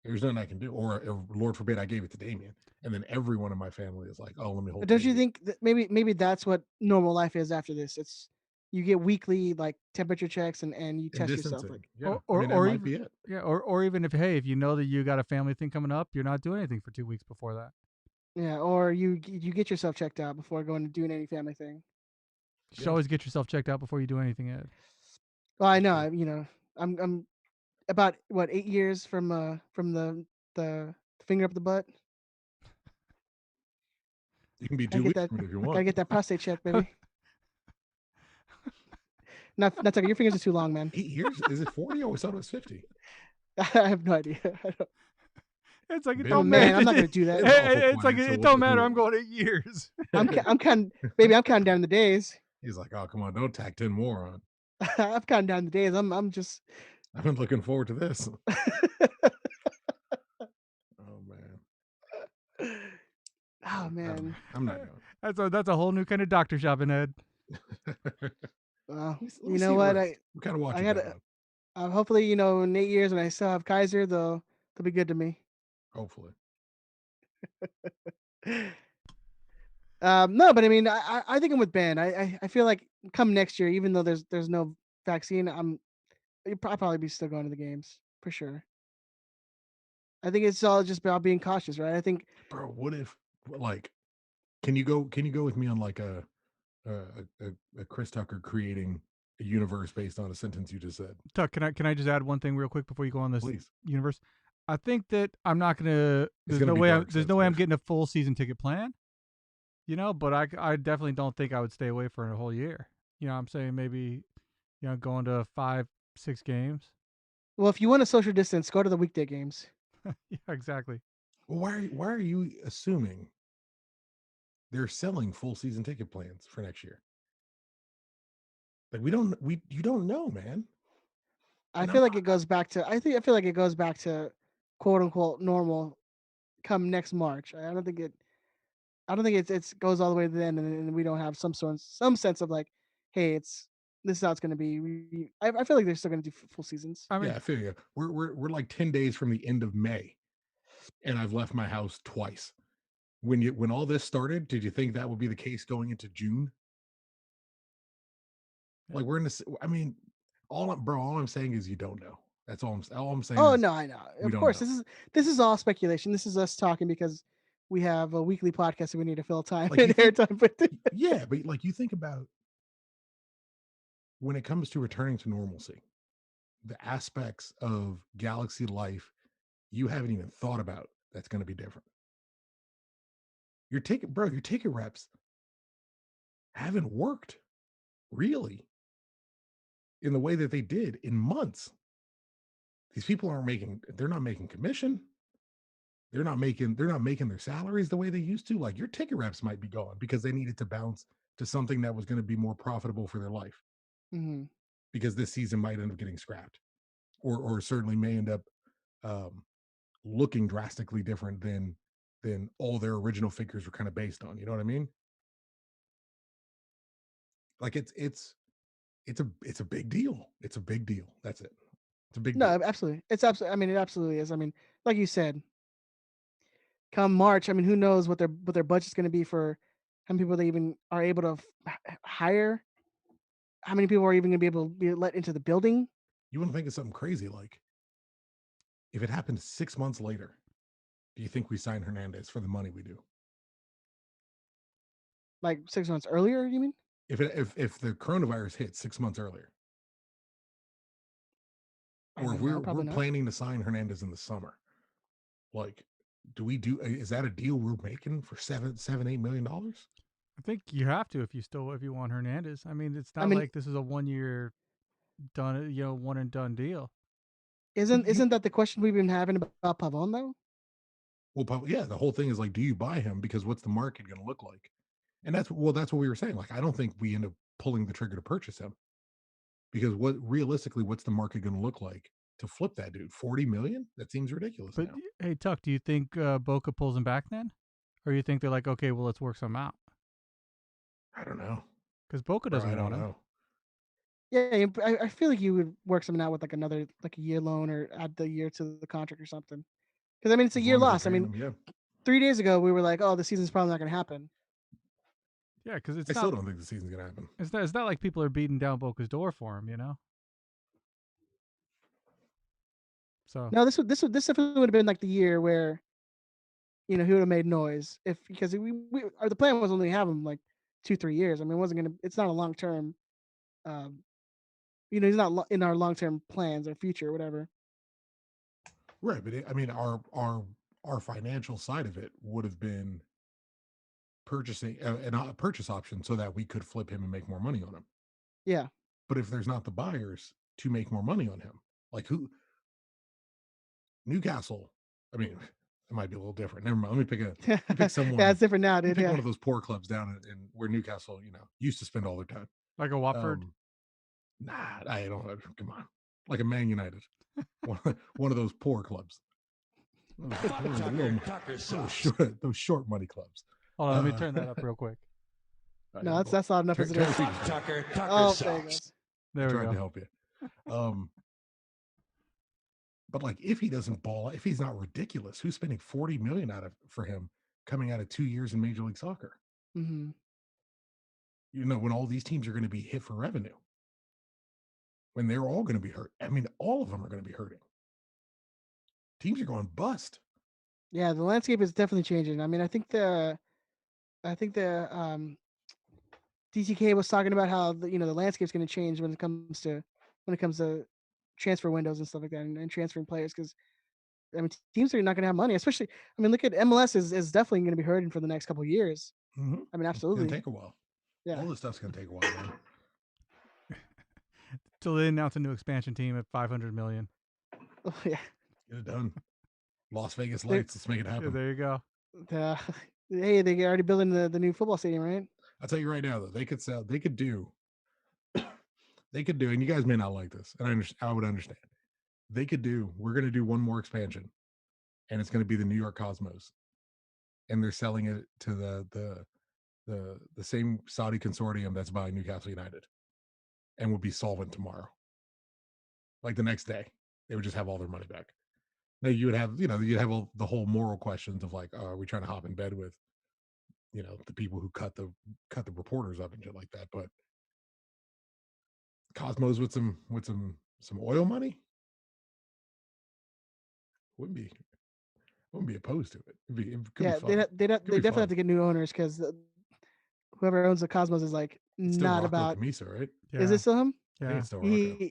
There's nothing I can do, or Lord forbid I gave it to Damien, and then everyone in my family is like, "Oh, let me hold Don't you Damien." think that maybe that's what normal life is after this? It's you get weekly like temperature checks and you And test yourself distancing, like yeah. I mean, that Or might even be it. yeah, or even if you know that you got a family thing coming up, you're not doing anything for 2 weeks before that. yeah, or you get yourself checked out before going to doing any family thing. You should Yeah, always get yourself checked out before you do anything, Ed. Well, I that's know, true. I'm about what 8 years from the finger up the butt. You can be I two get weeks that. from it if you I gotta want. get that prostate check, baby. Not talking. Your fingers are too long, man. 8 years? Is it 40? I always thought it was 50. I have no idea. It's like it I'm a don't Ben's man. matter. I'm not gonna do that. awful It's like quiet. So it don't matter. who? I'm going 8 years. I'm counting, baby. I'm counting down the days. He's like, "Oh, come on, don't tack 10 more on." I'm counting down the days. I'm just. I've been looking forward to this. Oh man. Oh man. I'm not going. That's a whole new kind of doctor shopping, Ed. Well, Let me you see know it what? works. What kind of watch I you got gotta. on? Hopefully, in 8 years when I still have Kaiser, they'll be good to me. Hopefully. No, but I mean, I think I'm with Ben. I feel like come next year, even though there's no vaccine, I'll probably be still going to the games for sure. I think it's all just about being cautious, right? I think Bro, what if like can you go with me on like a Chris Tucker creating a universe based on a sentence you just said. Tuck, can I just add one thing real quick before you go on this Please. universe? I think that I'm not gonna. It's gonna be dark There's no way I'm sensitive. getting a full season ticket plan. But I definitely don't think I would stay away for a whole year. I'm saying maybe going to 5-6 games. Well, if you want a social distance, go to the weekday games. Yeah, exactly. Well, why are you assuming they're selling full season ticket plans for next year? Like you don't know, man. I feel like it goes back to. I feel like it goes back to quote unquote normal come next March. I don't think it. I don't think it's goes all the way to the end, and we don't have some sense of like, hey, this is how it's going to be. I feel like they're still going to do full seasons. I mean, Yeah, I feel you. We're like 10 days from the end of May, and I've left my house twice. When all this started, did you think that would be the case going into June? Like we're in this. I mean, all I'm saying is you don't know. That's all I'm saying. Oh is no, I know. we Of don't course, know. this is all speculation. This is us talking because we have a weekly podcast and we need to fill time Like you and think, airtime. But yeah, but like you think about when it comes to returning to normalcy, the aspects of galaxy life you haven't even thought about that's going to be different. Your ticket reps haven't worked really in the way that they did in months. These people they're not making commission. They're not making their salaries the way they used to. Like your ticket reps might be gone because they needed to bounce to something that was going to be more profitable for their life. mm-hmm. Because this season might end up getting scrapped, or certainly may end up looking drastically different than all their original figures were kind of based on. You know what I mean? Like it's a big deal. It's a big deal. That's it. It's a big No, deal. absolutely. It's absolutely. I mean, it absolutely is. I mean, like you said, come March. I mean, who knows what their budget's going to be for how many people they even are able to hire. How many people are even going to be able to be let into the building? You want to think of something crazy like if it happened 6 months later, do you think we sign Hernandez for the money we do? Like 6 months earlier, you mean? If the coronavirus hit 6 months earlier, or if we're not. planning to sign Hernandez in the summer, like is that a deal we're making for $7-8 million? I think you have to if you want Hernandez. I mean, it's not I mean, like this is a 1 year done, one and done deal. isn't that the question we've been having about Pavon though? Well, yeah, the whole thing is like, do you buy him? Because what's the market going to look like? And that's what we were saying. Like, I don't think we end up pulling the trigger to purchase him because what's the market going to look like to flip that dude? 40 million? That seems ridiculous. But now. hey, Tuck, do you think Boca pulls him back then, or you think they're like, okay, well, let's work some out? I don't know. Because Boca doesn't I don't want him. know. Yeah, I feel like you would work something out with like another like a year loan or add the year to the contract or something. Because I mean, it's a As year long as loss. you're I paying mean, him, yeah. 3 days ago we were like, oh, the season's probably not going to happen. Yeah, because I still don't think the season's going to happen. It's not like people are beating down Boca's door for him. So No, this definitely would have been like the year where he would have made noise because the plan was only to have him like 2-3 years. I mean, it wasn't gonna. It's not a long term. Um, he's not in our long term plans or future or whatever. Right, but I mean, our financial side of it would have been purchasing a purchase option so that we could flip him and make more money on him. Yeah. But if there's not the buyers to make more money on him, like who? Newcastle. I mean, it might be a little different. Never mind. Let me pick someone. Yeah, it's different now, Let me dude. pick Yeah. one of those poor clubs down in where Newcastle, used to spend all their time. like a Watford. Nah, I don't. Come on, like a Man United, one of those poor clubs. Those short money clubs. Hold on, let me turn that up real quick. No, that's loud enough as it is. Tucker Oh, sucks. there it goes. There we Tried go. to help you. But like, if he doesn't ball, if he's not ridiculous, who's spending 40 million for him coming out of 2 years in Major League Soccer? Mm-hmm. When all these teams are going to be hit for revenue, when they're all going to be hurt. I mean, all of them are going to be hurting. Teams are going bust. Yeah, the landscape is definitely changing. I mean, I think the DTK was talking about how the landscape's going to change when it comes to transfer windows and stuff like that, and transferring players, because I mean teams are not going to have money, especially. I mean, look at MLS is definitely going to be hurting for the next couple of years. Mm-hmm. I mean, It's gonna absolutely, take a while. yeah. All this stuff's gonna take a while, man. Till they announce a new expansion team at 500 million. Oh, yeah. Get it done. Las Vegas They're- Lights. Let's make it Yeah, happen. there you go. Hey, they already building the new football stadium, right? I'll tell you right now, though, they could sell. They could do. They could do, and you guys may not like this, and I would understand. They could do. We're going to do one more expansion, and it's going to be the New York Cosmos, and they're selling it to the same Saudi consortium that's buying Newcastle United, and would be solvent tomorrow. Like the next day, they would just have all their money back. Now you would have, you'd have the whole moral questions of like, are we trying to hop in bed with, the people who cut the reporters up and shit like that? But Cosmos with some oil money wouldn't be opposed to it. It could Yeah, be fun. they definitely fun. have to get new owners, because whoever owns the Cosmos is like It's still not Rocco about. Camisa, right? Yeah. Is it still him? I think Yeah. it's still Rocco.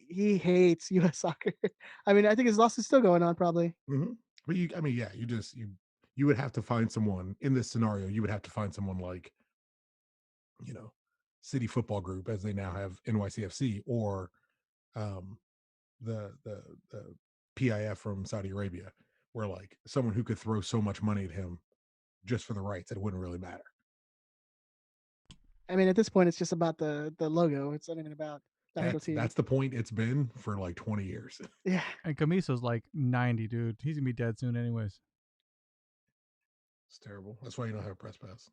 He hates U.S. soccer. I mean, I think his lawsuit's still going on, probably. Mm-hmm. But you would have to find someone in this scenario. You would have to find someone like, City Football Group, as they now have NYCFC, or the PIF from Saudi Arabia, where like someone who could throw so much money at him just for the rights that it wouldn't really matter. I mean, at this point, it's just about the logo. It's not even about the actual team. That's the point it's been for like 20 years. Yeah. And Camiso's like 90, dude. He's gonna be dead soon, anyways. It's terrible. That's why you don't have a press pass.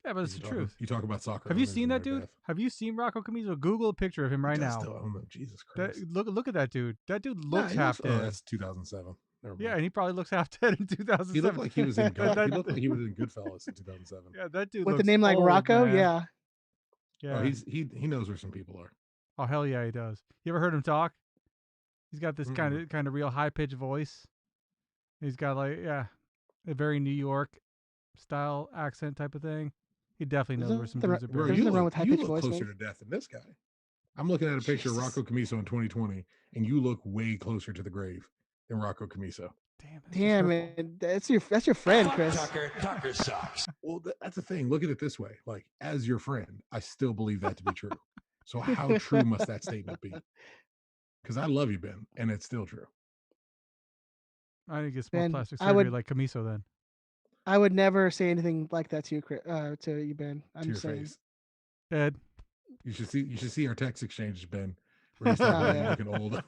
Yeah, but it's the truth. You talk about soccer. Have you seen that dude? Have you seen Rocco Camiso? Google a picture of him right now. Still own them. Jesus Christ. Look at that dude. That dude looks half dead. Oh, that's 2007. Yeah, and he probably looks half dead in 2007. He looked like he was in he looked like he was in Goodfellas in 2007. Yeah, that dude with looks a name like old, Rocco. man. Yeah. Yeah. Oh, he knows where some people are. Oh hell yeah, he does. You ever heard him talk? He's got this kind of real high pitched voice. He's got like a very New York style accent type of thing. He definitely knows where some dudes are There's buried. nothing wrong with high-pitched voice, closer man. to death than this guy. I'm looking at a picture of Rocco Camiso in 2020, and you look way closer to the grave than Rocco Camiso. Damn it, that's your friend, Chris. Tucker sucks. Well, that's the thing. Look at it this way: like, as your friend, I still believe that to be true. So how true must that statement be? Because I love you, Ben, and it's still true. I need to get some more Ben, plastic I surgery would- like Camiso then. I would never say anything like that to you, to you, Ben. I'm To your saying. face. Ed. You should see our text exchanges, Ben. We're just talking about looking old.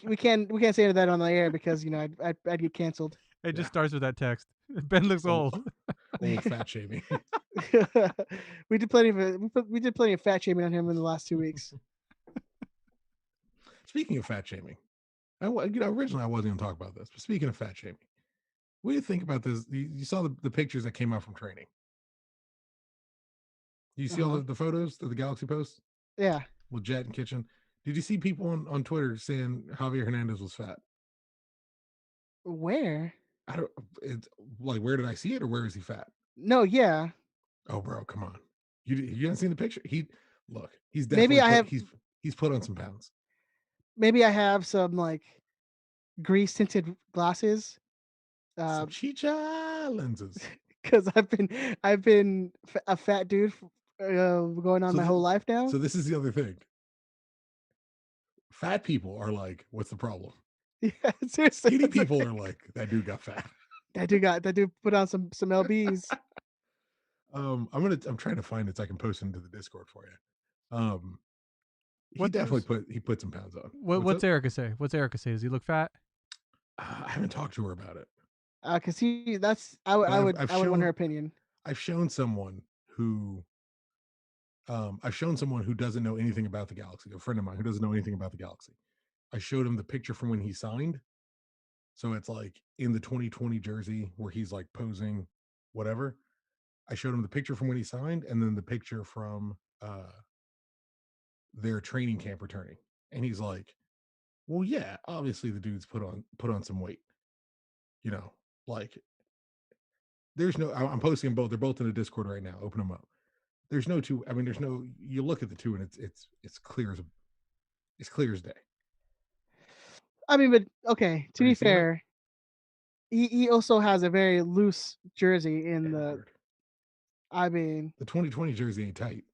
We can't say that on the air, because I'd get canceled. It just starts with that text. Ben looks old. Old fat shaming. we did plenty of fat shaming on him in the last 2 weeks. Speaking of fat shaming, originally I wasn't going to talk about this, but speaking of fat shaming, what do you think about this? You saw the pictures that came out from training. You see all the photos that the Galaxy posts? Yeah. With Jet and Kitchen. Did you see people on Twitter saying Javier Hernandez was fat? Where? Where did I see it, or where is he fat? No, yeah. Oh, bro, come on. You haven't seen the picture? He's Maybe definitely he's put on some pounds. Maybe I have some like grease tinted glasses. Some chicha lenses. Because I've been a fat dude going on my whole life now. So this is the other thing. Fat people are like, what's the problem? Yeah, seriously. Skinny people are like, that dude got fat. That dude put on some lbs. I'm trying to find it so I can post it into the Discord for you. He put some pounds on. What's Erica say? What's Erica say? Does he look fat? I haven't talked to her about it. Cause I would want her opinion. I've shown someone who doesn't know anything about the Galaxy, a friend of mine who doesn't know anything about the Galaxy. I showed him the picture from when he signed. So it's like in the 2020 jersey where he's like posing, whatever. I showed him the picture from when he signed, and then the picture from their training camp returning. And he's like, well, yeah, obviously the dude's put on some weight. Like there's no, I'm posting them both. They're both in the Discord right now. Open them up. there's no two. I mean, there's no. You look at the two, and it's clear as day. I mean, but okay. To Have be you seen it? fair, he also has a very loose jersey in the. Edward. I mean, The 2020 jersey ain't tight.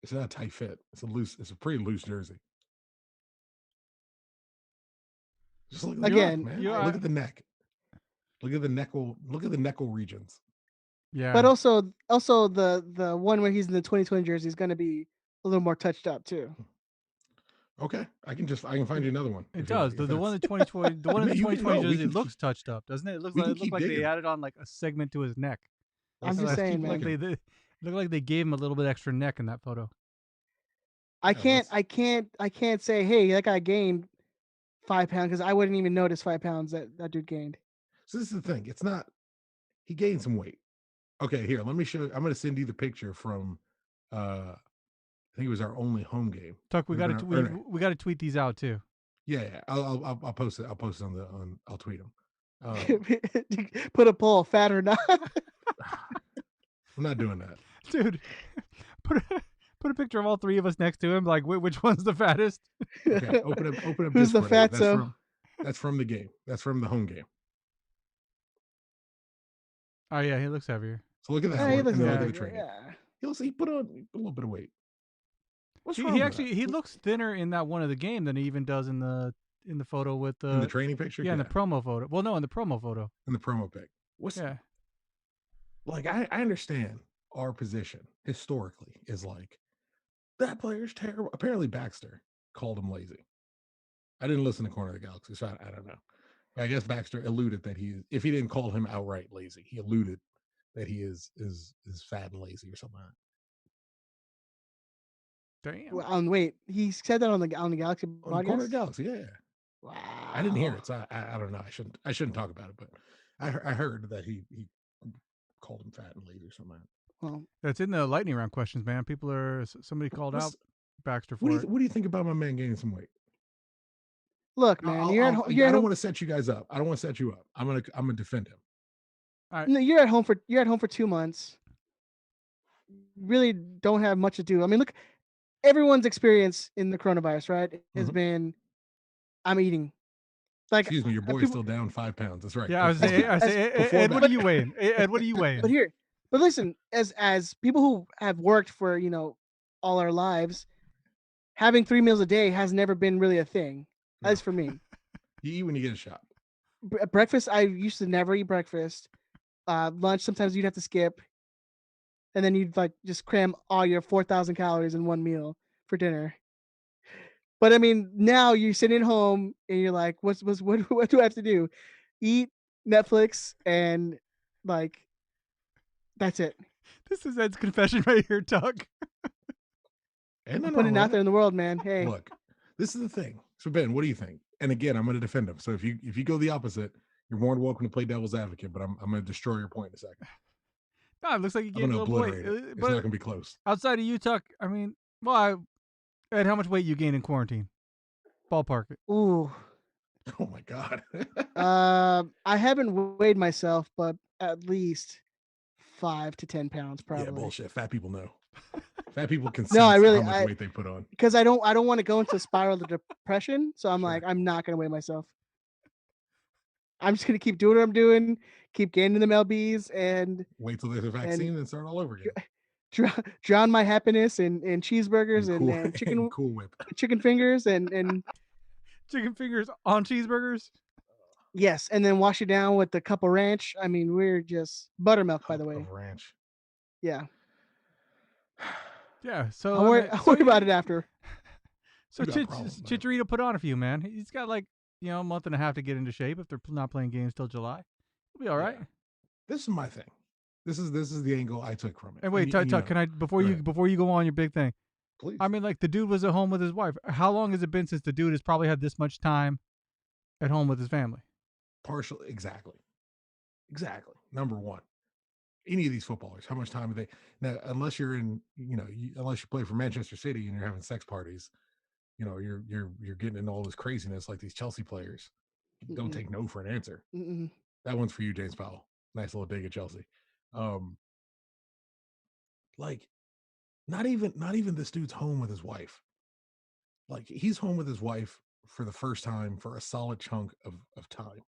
It's not a tight fit. It's a loose. It's a pretty loose jersey. Just look at the Again, neck, man. you Look are- at the neck. Look at the neckle. Look at the neckle regions. Yeah. but also the one where he's in the 2020 jersey is going to be a little more touched up too. Okay, I can find you another one. It if does. if The one in that's- 2020, the one in the You can- 2020 no, we jersey can looks keep- touched up, doesn't it? It looks we like can it looked keep like they digging. added on like a segment to his neck. I'm let's- just let's saying, keep man. Like looking. they looked like they gave him a little bit extra neck in that photo. I Yeah, I can't say, hey, that guy gained 5 pounds because I wouldn't even notice 5 pounds that dude gained. So this is the thing. It's not. He gained some weight. Okay, here. Let me show. I'm going to send you the picture from. I think it was our only home game. Tuck, we It was got to in our- we got to tweet these out too. Yeah. I'll post it. I'll post it on. I'll tweet them. Put a poll, fat or not. I'm not doing that. Dude, put a picture of all three of us next to him. Like, which one's the fattest? Okay, open up. Who's the Discord. fatso? That's from the game. That's from the home game. Oh yeah, he looks heavier. So look at that Yeah, one, he looks and then like look at that. the training. Yeah. He put on a little bit of weight. What's He, wrong he with actually that? he looks thinner in that one of the game than he even does in the photo with the in the training picture. yeah, in the promo photo. Well, no, in the promo photo. in the promo pic. What's Yeah. like? I understand our position historically is like that player's terrible. Apparently, Baxter called him lazy. I didn't listen to Corner of the Galaxy, so I don't know. I guess Baxter alluded that if he didn't call him outright lazy, he alluded that he is fat and lazy or something like Damn. Well, wait, he said that on the Galaxy that. On the Corner of the podcast. Galaxy, yeah. Wow. I didn't hear it, so I don't know. I shouldn't talk about it, but I heard that he called him fat and lazy or something like that. Well, That's in the lightning round questions, man. People are somebody called out What's- Baxter What for do it. what do you think about my man gaining some weight? look, man, I you're at don't home. want to set you guys up. I don't want to set you up. I'm gonna defend him. No, you're at home for 2 months. Really don't have much to do. I mean, look, everyone's experience in the coronavirus, right, has Mhm. been, I'm eating. Like, Excuse me, your boy's people- still down 5 pounds. That's right. Yeah, I say, before Ed, what back- are you weighing? Ed, what are you weighing? but listen, as people who have worked for all our lives, having 3 meals a day has never been really a thing. No. As for me, You eat when you get a shot. breakfast, I used to never eat breakfast. Lunch, sometimes you'd have to skip, and then you'd like just cram all your 4,000 calories in one meal for dinner. But I mean, now you're sitting at home and you're like, what do I have to do? Eat, Netflix, and like that's it. This is Ed's confession right here, Tuck. And I'm putting it out there in the world, man. Hey, Look, this is the thing. So Ben, what do you think? And again, I'm going to defend him. So if you go the opposite, you're more than welcome to play devil's advocate. But I'm going to destroy your point in a second. No, it looks like you I'm gained going a to little obliterate weight. it. It's not going to be close. Outside of you, Tuck, I mean, Ed, how much weight you gained in quarantine? Ballpark it. ooh, Oh my god. I haven't weighed myself, but at least 5 to 10 pounds, Yeah, probably. bullshit. Fat people know. Fat people can No, I sense really- how much I- weight they put on. Because I don't want to go into a spiral of depression, so I'm Sure. like, I'm not gonna weigh myself. I'm just gonna keep doing what I'm doing, keep gaining them lbs, and Wait till there's a vaccine and start all over again. drown my happiness in cheeseburgers And and, cool, and chicken and Cool Whip. chicken fingers and Chicken fingers on cheeseburgers. yes, and then wash it down with a cup of ranch. I mean, we're just buttermilk, by the Cup way. of ranch. Yeah, Yeah, so I'll worry about it after. So You got problems, man. Chicharito put on a few, man. He's got like a month and a half to get into shape if they're not playing games till July. He'll be all right. Yeah. This is my thing. This is the angle I took from it. And wait, you Tuck, know, can I before Go you ahead. go on your big thing? please. I mean, like the dude was at home with his wife. How long has it been since the dude has probably had this much time at home with his family? Partial, exactly. Number one, any of these footballers, how much time have they now? Unless you're in, unless you play for Manchester City and you're having sex parties, you're getting into all this craziness like these Chelsea players. Don't Mm-mm. take no for an answer. Mm-mm. That one's for you, James Powell. Nice little dig at Chelsea. Like, not even this dude's home with his wife. Like, he's home with his wife for the first time for a solid chunk of time,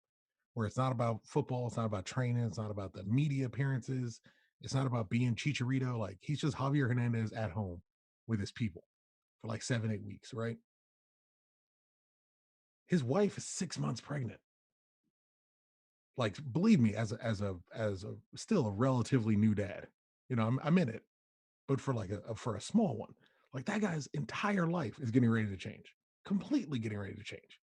where it's not about football, it's not about training, it's not about the media appearances, it's not about being Chicharito. Like, he's just Javier Hernandez at home with his people for like 7-8 weeks, right? His wife is 6 months pregnant. Like, believe me, as a still a relatively new dad, I'm in it, but for like for a small one, like, that guy's entire life is getting ready to change, completely getting ready to change.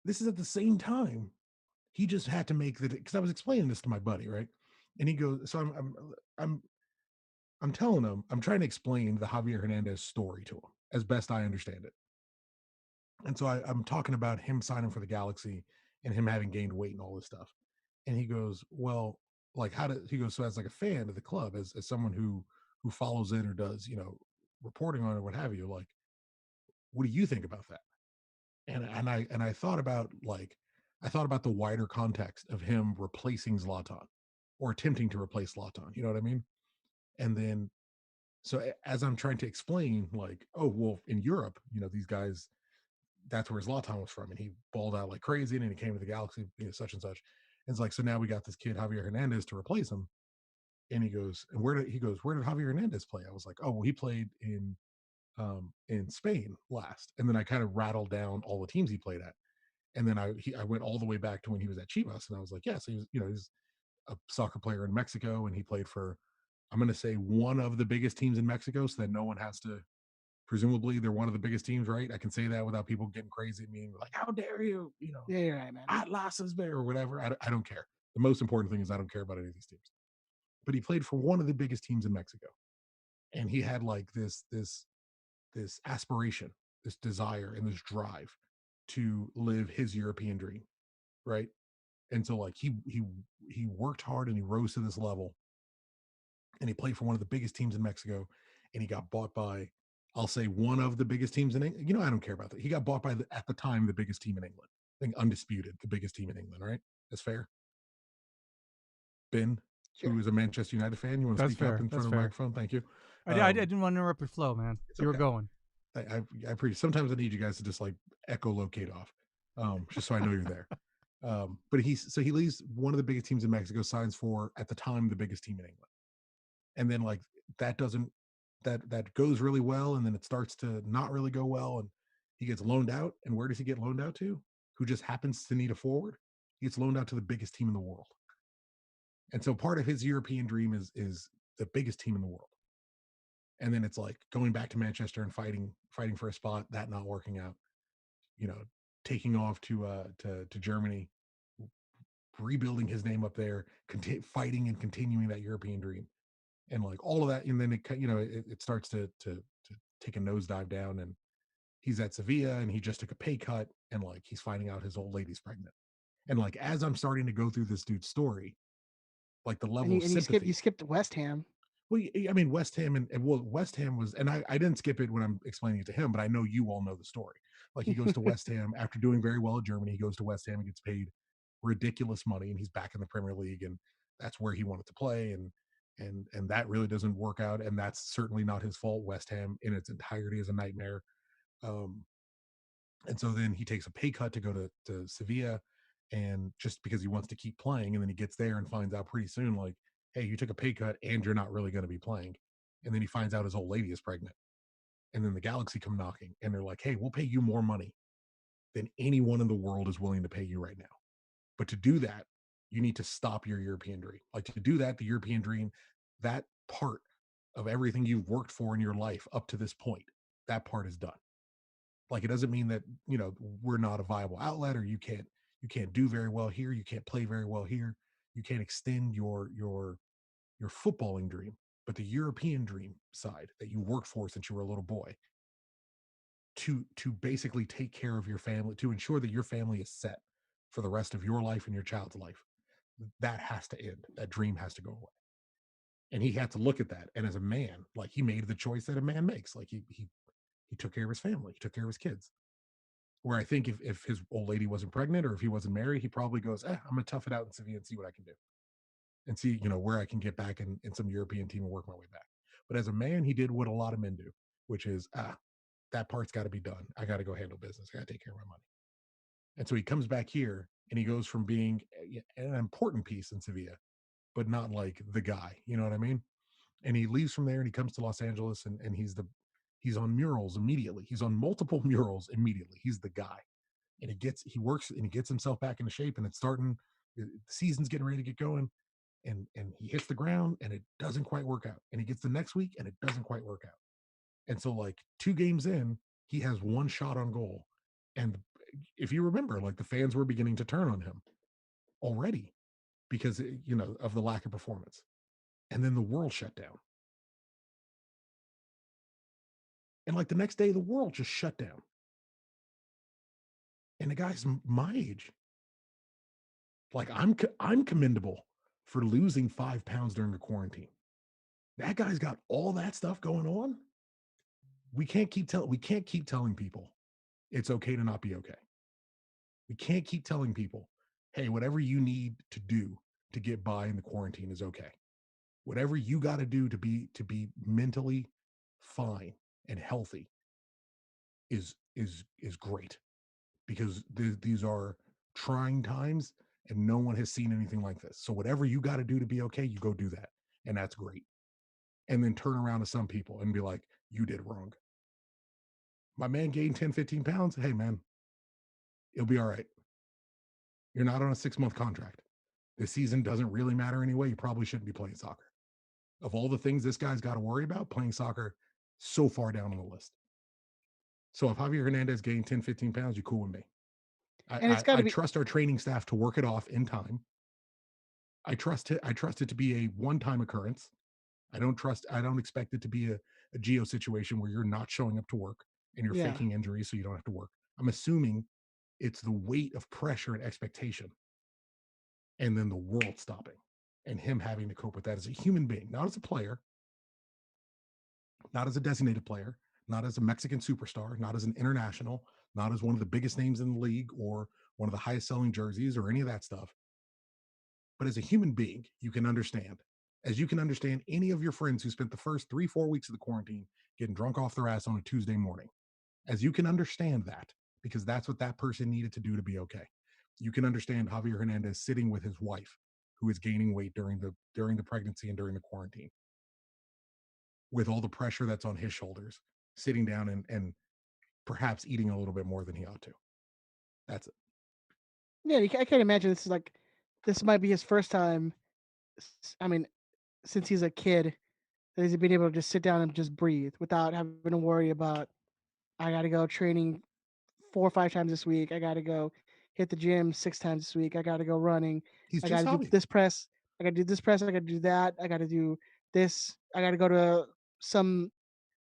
This is at the same time he just had to make the, because I was explaining this to my buddy, right? And he goes, so I'm I'm telling him, I'm trying to explain the Javier Hernandez story to him as best I understand it. And so I'm talking about him signing for the Galaxy and him having gained weight and all this stuff. And he goes, well, like, how did he goes, so as like a fan of the club, as someone who follows it or does, reporting on it, what have you, like, what do you think about that? And I thought about, like, I thought about the wider context of him replacing Zlatan or attempting to replace Zlatan. You know what I mean? And then, so as I'm trying to explain, like, oh well, in Europe, these guys, that's where Zlatan was from, and he balled out like crazy, and then he came to the Galaxy, such and such. And it's like, so now we got this kid Javier Hernandez to replace him. And he goes, and where did Javier Hernandez play? I was like, oh well, he played in Spain last. And then I kind of rattled down all the teams he played at. And then I went all the way back to when he was at Chivas, and I was like, yes, he was, he's a soccer player in Mexico, and he played for, I'm going to say, one of the biggest teams in Mexico, so that no one has to. Presumably, they're one of the biggest teams, right? I can say that without people getting crazy at me, like, how dare you, Yeah, you're right, man. Atlas is there or whatever. I don't care. The most important thing is I don't care about any of these teams. But he played for one of the biggest teams in Mexico, and he had like this aspiration, this desire, and this drive to live his European dream, right? And so, like, he worked hard and he rose to this level, and he played for one of the biggest teams in Mexico, and he got bought by, I'll say, one of the biggest teams in England. I don't care about that. He got bought by at the time, the biggest team in England. I think undisputed, the biggest team in England, right? That's fair. Ben, Sure. who is a Manchester United fan, you want to That's speak fair. up in That's front of the fair. microphone? Thank you. I didn't want to interrupt your flow, man. You were okay. going. I appreciate. Sometimes I need you guys to just like echolocate off, just so I know you're there. But he leaves one of the biggest teams in Mexico, signs for at the time the biggest team in England, and then, like, that doesn't that goes really well, and then it starts to not really go well, and he gets loaned out. And where does he get loaned out to? Who just happens to need a forward? He gets loaned out to the biggest team in the world. And so part of his European dream is the biggest team in the world. And then it's like going back to Manchester and fighting for a spot, that not working out, you know, taking off to Germany, rebuilding his name up there, fighting and continuing that European dream, and like all of that. And then it starts to take a nosedive down, and he's at Sevilla, and he just took a pay cut, and like he's finding out his old lady's pregnant. And like, as I'm starting to go through this dude's story, like, the level of sympathy. You skipped West Ham. Well, I mean, West Ham, and well, West Ham was, and I didn't skip it when I'm explaining it to him, but I know you all know the story. Like, he goes to West Ham after doing very well in Germany. He goes to West Ham and gets paid ridiculous money, and he's back in the Premier League, and that's where he wanted to play, and that really doesn't work out, and that's certainly not his fault. West Ham in its entirety is a nightmare. Um, and so then he takes a pay cut to go to Sevilla, and just because he wants to keep playing, and then he gets there and finds out pretty soon, like, hey, you took a pay cut and you're not really going to be playing. And then he finds out his old lady is pregnant. And then the Galaxy come knocking, and they're like, hey, we'll pay you more money than anyone in the world is willing to pay you right now. But to do that, you need to stop your European dream. Like, to do that, the European dream, that part of everything you've worked for in your life up to this point, that part is done. Like, it doesn't mean that, we're not a viable outlet, or you can't do very well here, you can't play very well here, you can't extend your footballing dream, but the European dream side that you worked for since you were a little boy, to basically take care of your family, to ensure that your family is set for the rest of your life and your child's life, that has to end. That dream has to go away. And he had to look at that. And as a man, like, he made the choice that a man makes. Like, he took care of his family, he took care of his kids. Where I think if his old lady wasn't pregnant, or if he wasn't married, he probably goes, I'm gonna tough it out in Sevilla and see what I can do. and see, where I can get back in some European team and work my way back. But as a man, he did what a lot of men do, which is, that part's got to be done. I got to go handle business. I got to take care of my money. And so he comes back here and he goes from being an important piece in Sevilla, but not like the guy. You know what I mean? And he leaves from there and he comes to Los Angeles, and he's on murals immediately. He's on multiple murals immediately. He's the guy. And he works and he gets himself back into shape, and it's starting, the season's getting ready to get going, and he hits the ground and it doesn't quite work out. And he gets the next week and it doesn't quite work out. And so, like, 2 games in, he has one shot on goal. And if you remember, like, the fans were beginning to turn on him already because, of the lack of performance. And then the world shut down. And like the next day, the world just shut down. And the guy's my age. Like, I'm commendable for losing 5 pounds during a quarantine. That guy's got all that stuff going on. We can't keep telling people it's okay to not be okay. We can't keep telling people, hey, whatever you need to do to get by in the quarantine is okay. Whatever you got to do to be mentally fine and healthy is great, because these are trying times and no one has seen anything like this. So whatever you got to do to be okay, you go do that. And that's great. And then turn around to some people and be like, you did wrong. My man gained 10, 15 pounds. Hey, man, it'll be all right. You're not on a 6-month contract. This season doesn't really matter anyway. You probably shouldn't be playing soccer. Of all the things this guy's got to worry about, playing soccer so far down on the list. So if Javier Hernandez gained 10, 15 pounds, you're cool with me. And it's got to I be. trust our training staff to work it off in time. I trust it to be a one-time occurrence. I don't expect it to be a geo situation where you're not showing up to work and you're Yeah. faking injuries so you don't have to work. I'm assuming it's the weight of pressure and expectation, and then the world stopping, and him having to cope with that as a human being, not as a player, not as a designated player, not as a Mexican superstar, not as an international, not as one of the biggest names in the league or one of the highest selling jerseys or any of that stuff. But as a human being, you can understand, as you can understand any of your friends who spent the first 3-4 weeks of the quarantine getting drunk off their ass on a Tuesday morning, as you can understand that, because that's what that person needed to do to be okay. You can understand Javier Hernandez sitting with his wife, who is gaining weight during the pregnancy and during the quarantine, with all the pressure that's on his shoulders, sitting down and perhaps eating a little bit more than he ought to. That's it. Yeah, I can't imagine this might be his first time. I mean, since he's a kid, that he's been able to just sit down and just breathe without having to worry about, I got to go training 4 or 5 times this week. I got to go hit the gym 6 times this week. I got to go running. He's I got just to do Javi. this press. I got to do this press. I got to do that. I got to do this. I got to go to some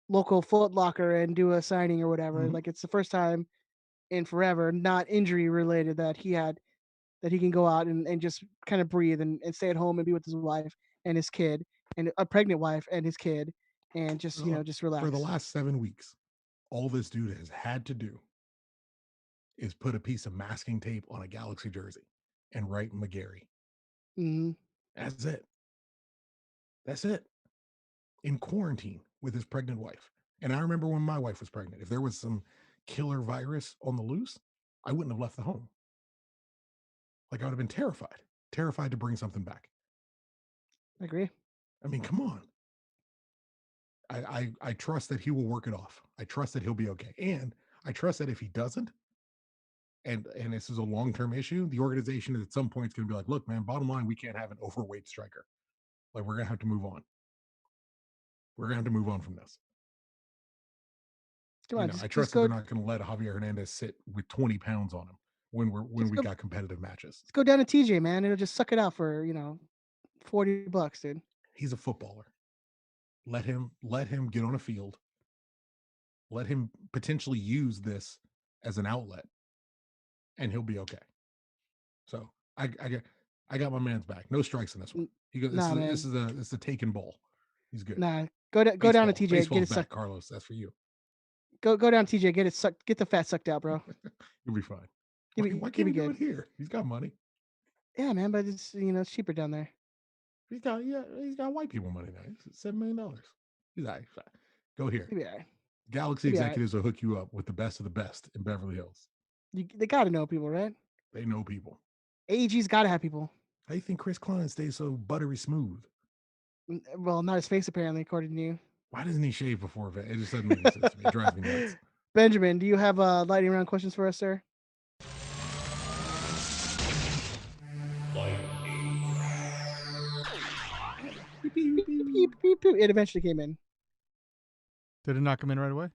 local Foot Locker and do a signing or whatever. Mhm. Like, it's the first time in forever, not injury related, that he can go out and just kind of breathe and stay at home and be with his wife and his kid, and a pregnant wife and his kid, and just just For the relax. last 7 weeks, all this dude has had to do is put a piece of masking tape on a Galaxy jersey and write McGarry. Hmm. That's it. That's it. In quarantine with his pregnant wife. And I remember when my wife was pregnant, if there was some killer virus on the loose, I wouldn't have left the home. Like, I would have been terrified to bring something back. I agree. I mean, come on. I trust that he will work it off. I trust that he'll be okay. And I trust that if he doesn't, and this is a long-term issue, the organization at some point is going to be like, look, man, bottom line, we can't have an overweight striker. Like, we're going to have to move on. We're going to have to move on from this. Come on, I just trust that go. they're not going to let Javier Hernandez sit with 20 pounds on him when we got competitive matches. Let's go down to TJ, man. It'll just suck it out for $40, dude. He's a footballer. Let him get on a field. Let him potentially use this as an outlet, and he'll be okay. So I got my man's back. No strikes in this one. He goes. Nah, man. This is a taken ball. He's good. Nah, go down to TJ. Get Baseball's it back, sucked. Carlos. That's for you. Go down to TJ. Get it sucked. Get the fat sucked out, bro. You'll be fine. You'll Why be can't he do good. it here? He's got money. Yeah, man, but it's it's cheaper down there. He's got white people money now. He's $7 million. He's all right. Go here. He'll be all right. Galaxy He'll be all right. executives will hook you up with the best of the best in Beverly Hills. They got to know people, right? They know people. AEG's got to have people. How do you think Chris Klein stays so buttery smooth? Well, not his face, apparently, according to you. Why doesn't he shave before event? It just doesn't make any sense to me. It drives me nuts. Benjamin, do you have lightning round questions for us, sir? Beep, beep, beep, beep, beep. It eventually came in. Did it not come in right away?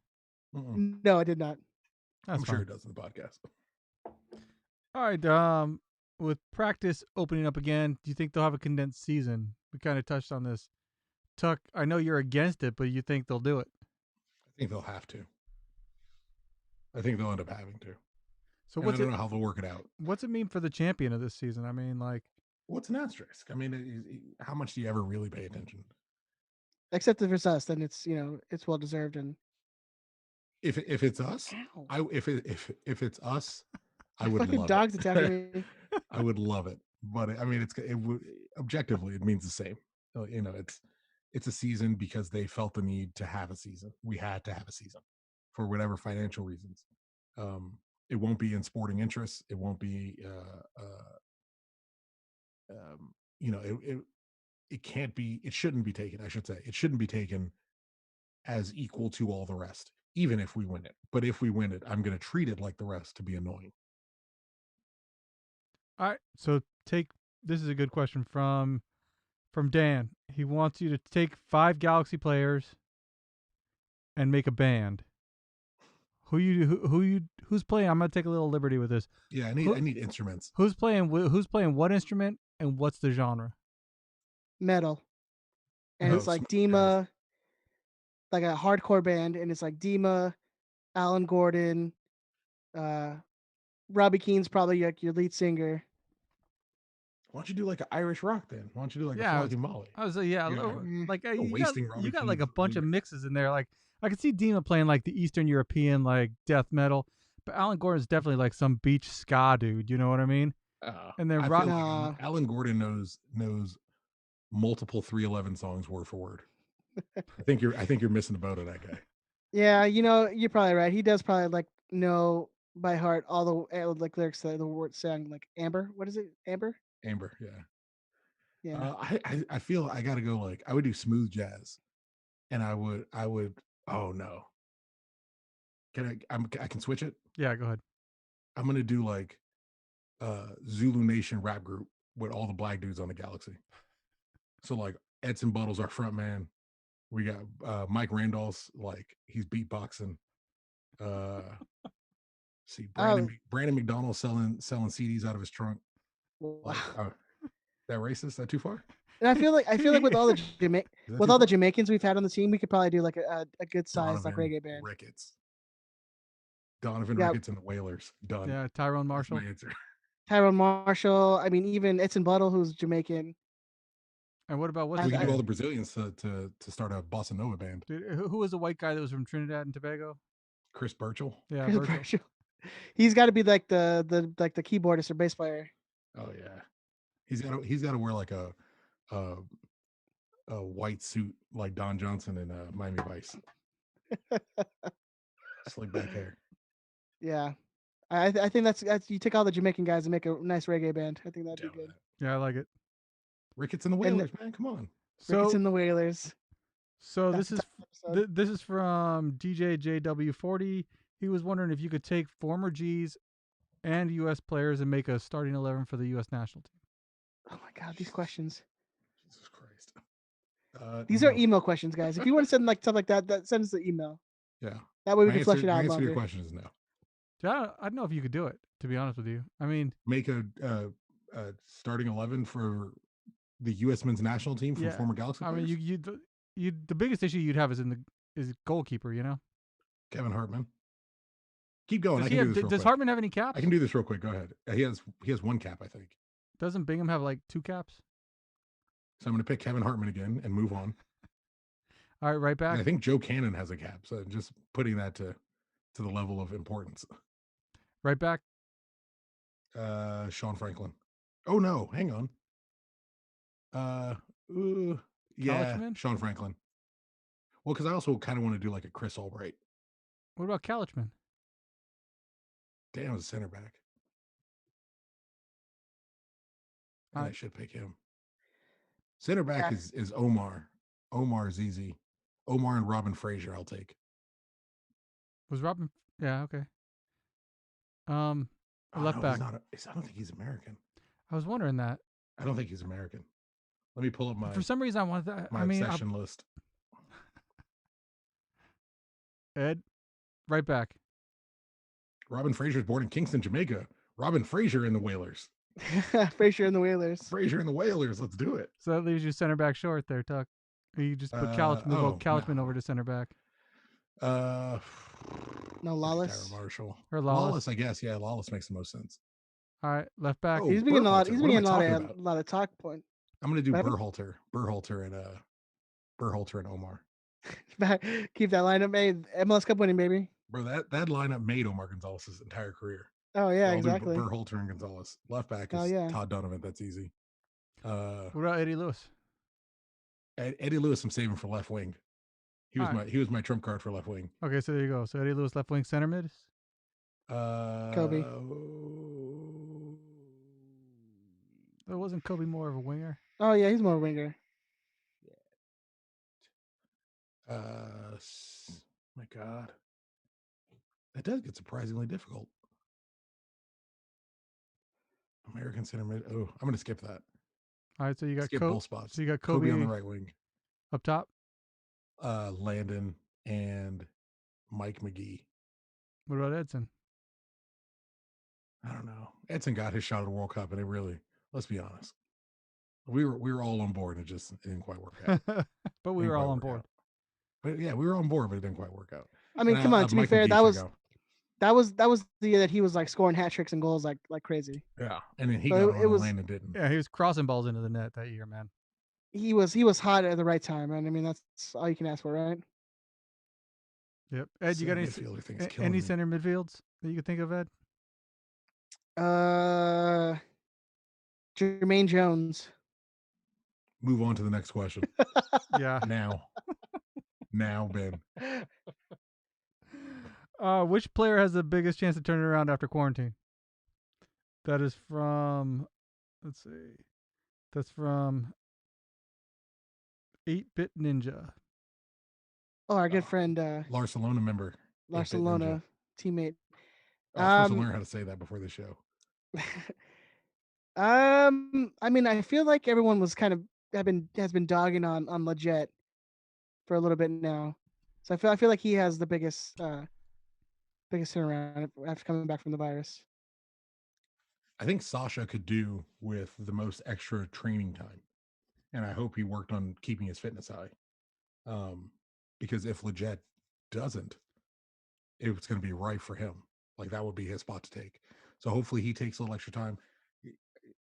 No, it did not. That's I'm fine. sure it does in the podcast. All right. With practice opening up again, do you think they'll have a condensed season? We kind of touched on this. Tuck, I know you're against it, but you think they'll do it? I think they'll have to. I think they'll end up having to. So I don't know how they'll work it out. What's it mean for the champion of this season? I mean, like, what's an asterisk? I mean, how much do you ever really pay attention? Except if it's us, then it's it's well deserved. And if it's us, if it's us, I would fucking love dogs it. attacking me. I would love it, but I mean, objectively it means the same. It's a season because they felt the need to have a season. We had to have a season for whatever financial reasons. It won't be in sporting interests. It won't be, it can't be, it shouldn't be taken, I should say. It shouldn't be taken as equal to all the rest, even if we win it. But if we win it, I'm going to treat it like the rest to be annoying. All right. So this is a good question from Dan. He wants you to take 5 Galaxy players and make a band. Who's playing? I'm gonna take a little liberty with this. Yeah, I need instruments. Who's playing what instrument and what's the genre? Metal. And it's like Dima, like a hardcore band, and it's like Dima, Alan Gordon, Robbie Keane's probably like your lead singer. Why don't you do like an Irish rock then? Why don't you do like a Flogging Molly? I was you got like a bunch of mixes in there. Like I could see Dima playing like the Eastern European like death metal, but Alan Gordon's definitely like some beach ska dude. You know what I mean? And then Alan Gordon knows multiple 311 songs word for word. I think you're missing the boat of that guy. Yeah, you're probably right. He does probably like know by heart all the like lyrics to the word sang like Amber. What is it? Amber, yeah. I feel I gotta go like I would do smooth jazz, and I would oh no, I can switch it. Yeah, go ahead. I'm gonna do like Zulu Nation rap group with all the black dudes on the Galaxy. So like Edson Buttles, our front man. We got Mike Randolph's like he's beatboxing. See Brandon McDonald selling CDs out of his trunk. Wow. Like, that racist? Is that too far? And I feel like with all the Jamaicans we've had on the team, we could probably do like a good size like reggae band. Donovan Ricketts and the Wailers. Done. Yeah, Tyrone Marshall. That's my answer. Tyrone Marshall. I mean, even Edson Buttle, who's Jamaican. And what about we can do all the Brazilians to start a bossa nova band? Dude, who was the white guy that was from Trinidad and Tobago? Chris Burchill. Yeah, Chris Burchill. He's got to be like the keyboardist or bass player. Oh yeah, he's got to wear like a white suit like Don Johnson in Miami Vice. Slick back hair. Yeah, I think that's you take all the Jamaican guys and make a nice reggae band. I think that'd be good. Yeah, I like it. Ricketts and the Wailers, man, come on. Ricketts and the Wailers. So this is from DJJW40. He was wondering if you could take former G's and U.S. players and make a starting 11 for the U.S. national team. Oh my God, these questions. Jesus Christ. These are email questions, guys. If you want to send like stuff like that, send us the email. Yeah. That way we can flesh it out. My answer to your question is no. I don't know if you could do it, to be honest with you. I mean, make a starting 11 for the U.S. men's national team from former Galaxy players? I mean, the biggest issue you'd have is goalkeeper, Kevin Hartman. Keep going. Does Hartman have any caps? I can do this real quick. Go ahead. He has 1 cap, I think. Doesn't Bingham have like 2 caps? So I'm going to pick Kevin Hartman again and move on. All right, right back. And I think Joe Cannon has a cap. So just putting that to the level of importance. Right back. Sean Franklin. Oh no, hang on. Yeah, Couchman? Sean Franklin. Well, because I also kind of want to do like a Chris Albright. What about Couchman? Dan was a center back. And I should pick him. Center back is Omar. Omar is easy. Omar and Robin Frazier, I'll take. Was Robin? Yeah, okay. Left no, back. He's not I don't think he's American. I was wondering that. I don't think he's American. Let me pull up my. For some reason, I wanted that. My obsession list. Ed, right back. Robin Frazier is born in Kingston, Jamaica. Robin Frazier in the Whalers. Frazier and the Whalers. Frazier in the Whalers. Let's do it. So that leaves you center back short there, Tuck. Or you just put Couchman over to center back. No, Lawless. Tyra Marshall. Or Lawless, I guess. Yeah, Lawless makes the most sense. All right, left back. He's been getting a lot. He's been getting a lot of talk point. I'm gonna do Berhalter. Berhalter and Omar. Keep that lineup made. MLS Cup winning, baby. Bro, that lineup made Omar Gonzalez's entire career. Oh yeah, exactly. Berhalter and Gonzalez. Left back is Todd Donovan. That's easy. What about Eddie Lewis? Eddie Lewis, I'm saving for left wing. He was my trump card for left wing. Okay, so there you go. So Eddie Lewis, left wing, center mid. Kobe. It wasn't Kobe more of a winger? Oh yeah, he's more a winger. My God, that does get surprisingly difficult. American center mid. Oh, I'm gonna skip that. All right, so you got skip both spots. So you got Kobe on the right wing, up top. Landon and Mike McGee. What about Edson? I don't know. Edson got his shot at the World Cup, and it really, let's be honest, we were all on board, and it didn't quite work out. But we were all on board. But yeah, we were on board, but it didn't quite work out. I mean, come on. To be fair, that was the year that he was like scoring hat tricks and goals like crazy. Yeah, and then he got on Landon didn't. Yeah, he was crossing balls into the net that year, man. He was hot at the right time, and I mean that's all you can ask for, right? Yep. Ed, you got any center midfields that you could think of, Ed? Jermaine Jones. Move on to the next question. Yeah. Now, Ben. Which player has the biggest chance to turn it around after quarantine? That is from, let's see. That's from 8-Bit Ninja. Oh, our good friend. Barcelona member. Barcelona teammate. I was supposed to learn how to say that before the show. I mean, I feel like everyone was has been dogging on Leggett for a little bit now, so I feel like he has the biggest turnaround after coming back from the virus. I think Sasha could do with the most extra training time, and I hope he worked on keeping his fitness high. Because if Leggett doesn't, it's going to be right for him. Like that would be his spot to take. So hopefully he takes a little extra time.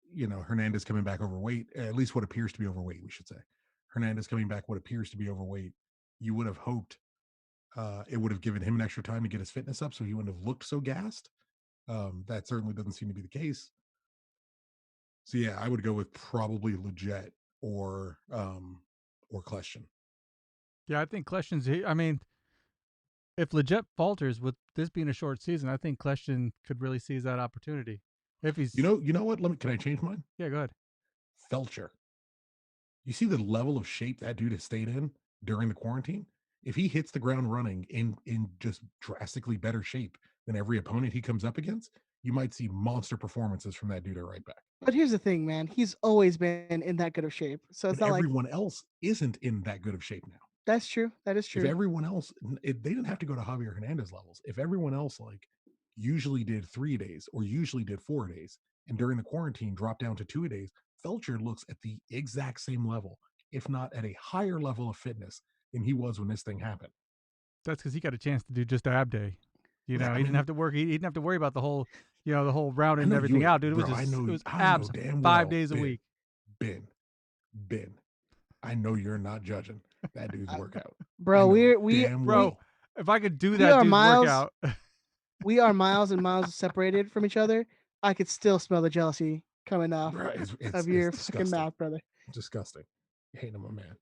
You know, Hernandez coming back overweight, at least what appears to be overweight, we should say. Hernandez coming back what appears to be overweight. You would have hoped it would have given him an extra time to get his fitness up so he wouldn't have looked so gassed. That certainly doesn't seem to be the case. So yeah, I would go with probably Leggett or Kleshton. Yeah, I think Kleshton's. I mean, if Leggett falters with this being a short season, I think Kleshton could really seize that opportunity. If he's, you know what? Can I change mine? Yeah, go ahead. Felcher. You see the level of shape that dude has stayed in during the quarantine? If he hits the ground running in just drastically better shape than every opponent he comes up against, you might see monster performances from that dude at right back. But here's the thing, man. He's always been in that good of shape. So it's not like everyone else isn't in that good of shape now. That's true. That is true. If everyone else, they didn't have to go to Javier Hernandez levels. If everyone else usually did 3 days or usually did 4 days, and during the quarantine dropped down to 2 days, Felcher looks at the exact same level, if not at a higher level of fitness than he was when this thing happened. That's because he got a chance to do just ab day. He didn't have to work. He didn't have to worry about the whole, the whole round and everything out, dude. It was abs 5 days a week. Ben, I know you're not judging that dude's workout. Bro, if I could do that dude's workout. We are miles and miles separated from each other. I could still smell the jealousy coming off of your fucking mouth, brother. Disgusting. Ain't no man.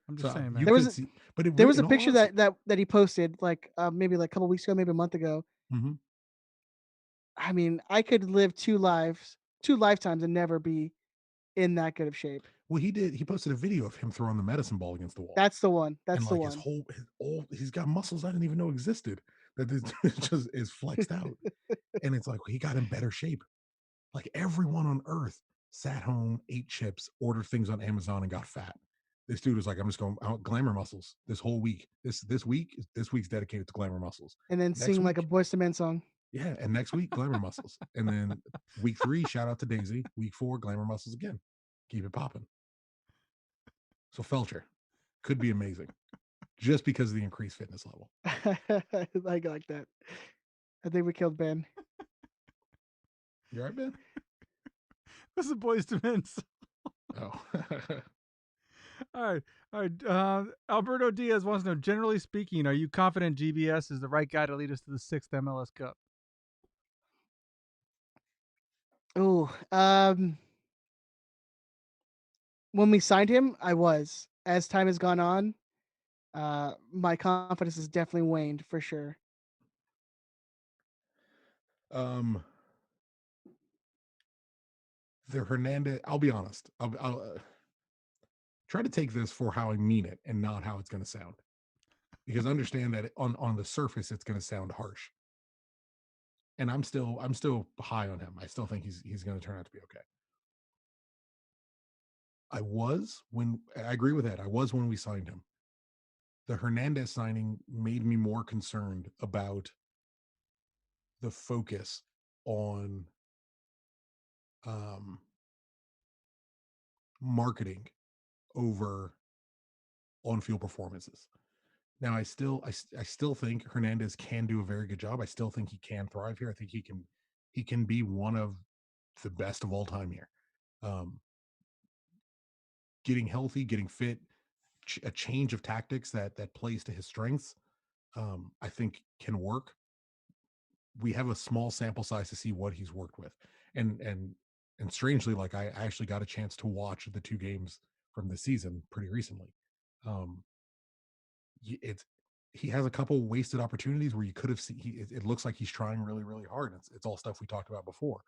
I'm just So saying, you man. could see, but There was in a all picture honesty, that he posted like maybe like a couple weeks ago, maybe a month ago. mm-hmm. I mean, I could live two lifetimes, and never be in that good of shape. Well, he did. He posted a video of him throwing the medicine ball against the wall, That's the one. and That's the like his one. he's got muscles I didn't even know existed. That this just is flexed out, and it's like he got in better shape. Like everyone on Earth sat home, ate chips, ordered things on Amazon, and got fat. This dude was like, I'm just going out glamour muscles this whole week. This week's dedicated to glamour muscles. And then Next sing like a week, Boyz II Men song. yeah, and next week glamour muscles, and then week 3, shout out to Daisy. Week 4, glamour muscles again. Keep it popping. So Felcher could be amazing, just because of the increased fitness level. I like that. I think we killed Ben. You all right, Ben? What's the Boys to Men? Oh. All right. Alberto Diaz wants to know, generally speaking, are you confident GBS is the right guy to lead us to the 6th MLS Cup? Oh, when we signed him, I was. As time has gone on, my confidence has definitely waned for sure. The Hernandez, I'll be honest. I'll try to take this for how I mean it and not how it's going to sound, because understand that on the surface it's going to sound harsh. And I'm still high on him. I still think he's going to turn out to be okay. I agree with that. I was when we signed him. The Hernandez signing made me more concerned about the focus on marketing over on-field performances. Now, I still think Hernandez can do a very good job. I still think he can thrive here. I think he can be one of the best of all time here. Getting healthy, getting fit, a change of tactics that plays to his strengths, I think can work. We have a small sample size to see what he's worked with, and strangely, like I actually got a chance to watch the 2 games from the season pretty recently. It's He has a couple wasted opportunities where you could have seen. It looks like he's trying really, really hard. It's all stuff we talked about before.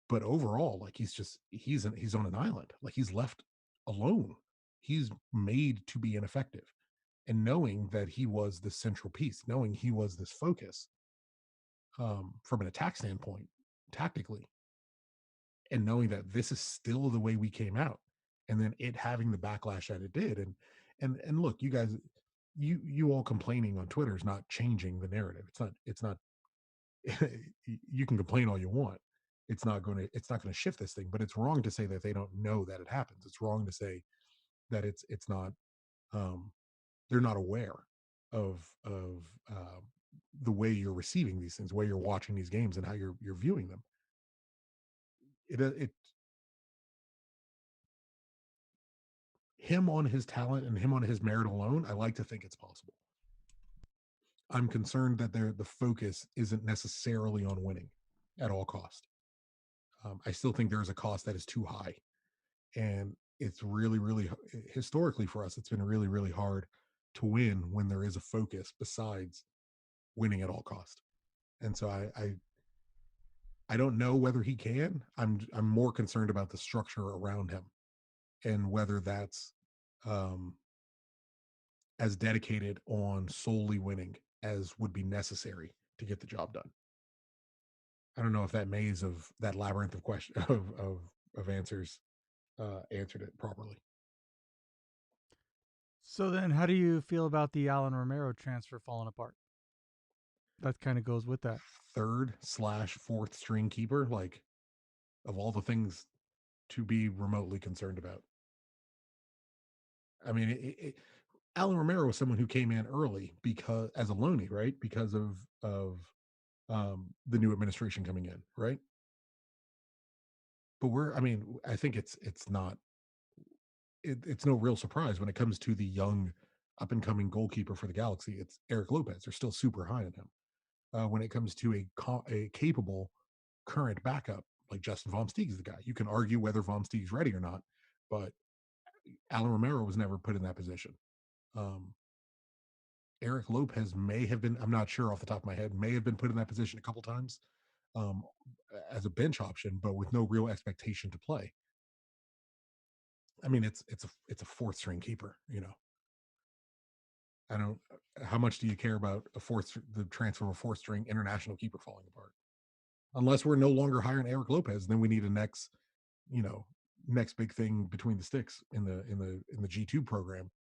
But overall, like he's on an island. Like he's left alone. He's made to be ineffective. And knowing that he was the central piece, knowing he was this focus, from an attack standpoint, tactically, and knowing that this is still the way we came out, and then it having the backlash that it did, and look, you guys, you all complaining on Twitter is not changing the narrative. It's not. You can complain all you want. It's not going to shift this thing. But it's wrong to say that they don't know that it happens. It's wrong to say that it's not. They're not aware of the way you're receiving these things, the way you're watching these games, and how you're viewing them. It him on his talent and him on his merit alone, I like to think it's possible. I'm concerned that the focus isn't necessarily on winning at all cost. I still think there's a cost that is too high, and it's really, really historically for us, it's been really, really hard to win when there is a focus besides winning at all cost. And so I don't know whether he can. I'm more concerned about the structure around him and whether that's as dedicated on solely winning as would be necessary to get the job done. I don't know if that maze of that labyrinth of question of answers answered it properly. So then, how do you feel about the Alan Romero transfer falling apart? That kind of goes with that. 3rd/4th string keeper, like, of all the things to be remotely concerned about. I mean, Alan Romero was someone who came in early because as a loanee, right? Because of the new administration coming in, right? But I think it's not it's no real surprise when it comes to the young up and coming goalkeeper for the Galaxy. It's Eric Lopez. They're still super high on him. When it comes to a capable current backup, like Justin Vom Steeg is the guy. You can argue whether Vom Steeg's ready or not, but Alan Romero was never put in that position. Um, Eric Lopez may have been, I'm not sure off the top of my head, may have been put in that position a couple times um, as a bench option, but with no real expectation to play. I mean, it's a fourth string keeper. You know, I don't. How much do you care about the transfer of a fourth string international keeper falling apart? Unless we're no longer hiring Eric Lopez, then we need a you know, next big thing between the sticks in the G2 program.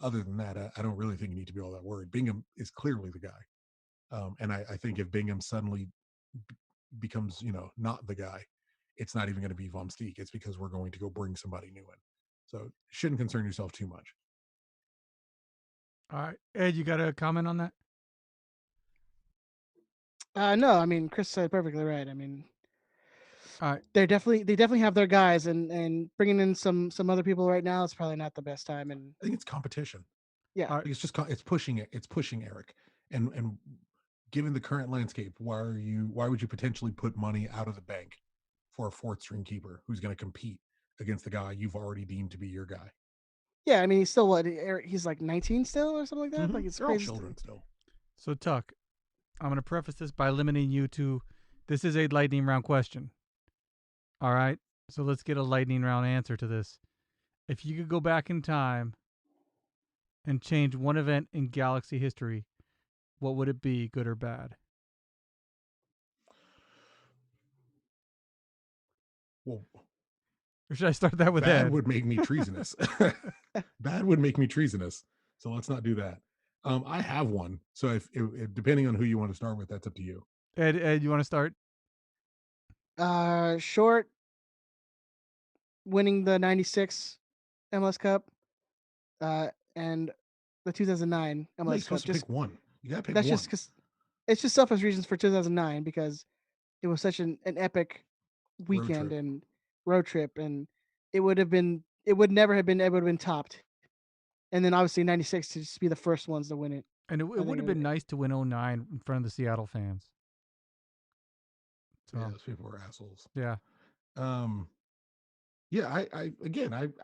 Other than that, I don't really think you need to be all that worried. Bingham is clearly the guy, and I think if Bingham suddenly becomes, you know, not the guy, it's not even going to be Vom Steek. It's because we're going to go bring somebody new in. So shouldn't concern yourself too much. All right, Ed, you got a comment on that? No, I mean Chris said perfectly right. I mean, All right, they definitely have their guys, and bringing in some other people right now is probably not the best time. And I think it's competition. yeah, all right. It's just it's pushing it. It's pushing Eric, and given the current landscape, why would you potentially put money out of the bank for a fourth string keeper who's going to compete against the guy you've already deemed to be your guy? yeah. I mean, he's still what? He's like 19 still, or something like that. Like it's They're all crazy. children still. So Tuck, I'm gonna preface this by limiting you to this is a lightning round question. All right, so let's get a lightning round answer to this. If you could go back in time and change one event in Galaxy history, what would it be, good or bad? Well, Or should I start that with bad Ed? would make me treasonous. Bad would make me treasonous. So let's not do that. I have one. So if depending on who you want to start with, that's up to you. Ed, you want to start? Short winning the '96 MLS Cup, and the 2009 No, you're MLS Cup. supposed to Just pick one. You gotta pick that's one. just because it's just selfish reasons for 2009 because it was such an epic weekend and road trip, and it would never have been able to have been topped. And then obviously '96 to just be the first ones to win it. And it I would think have been nice to win 09 in front of the Seattle fans. So Yeah, those people were assholes. yeah. Yeah, I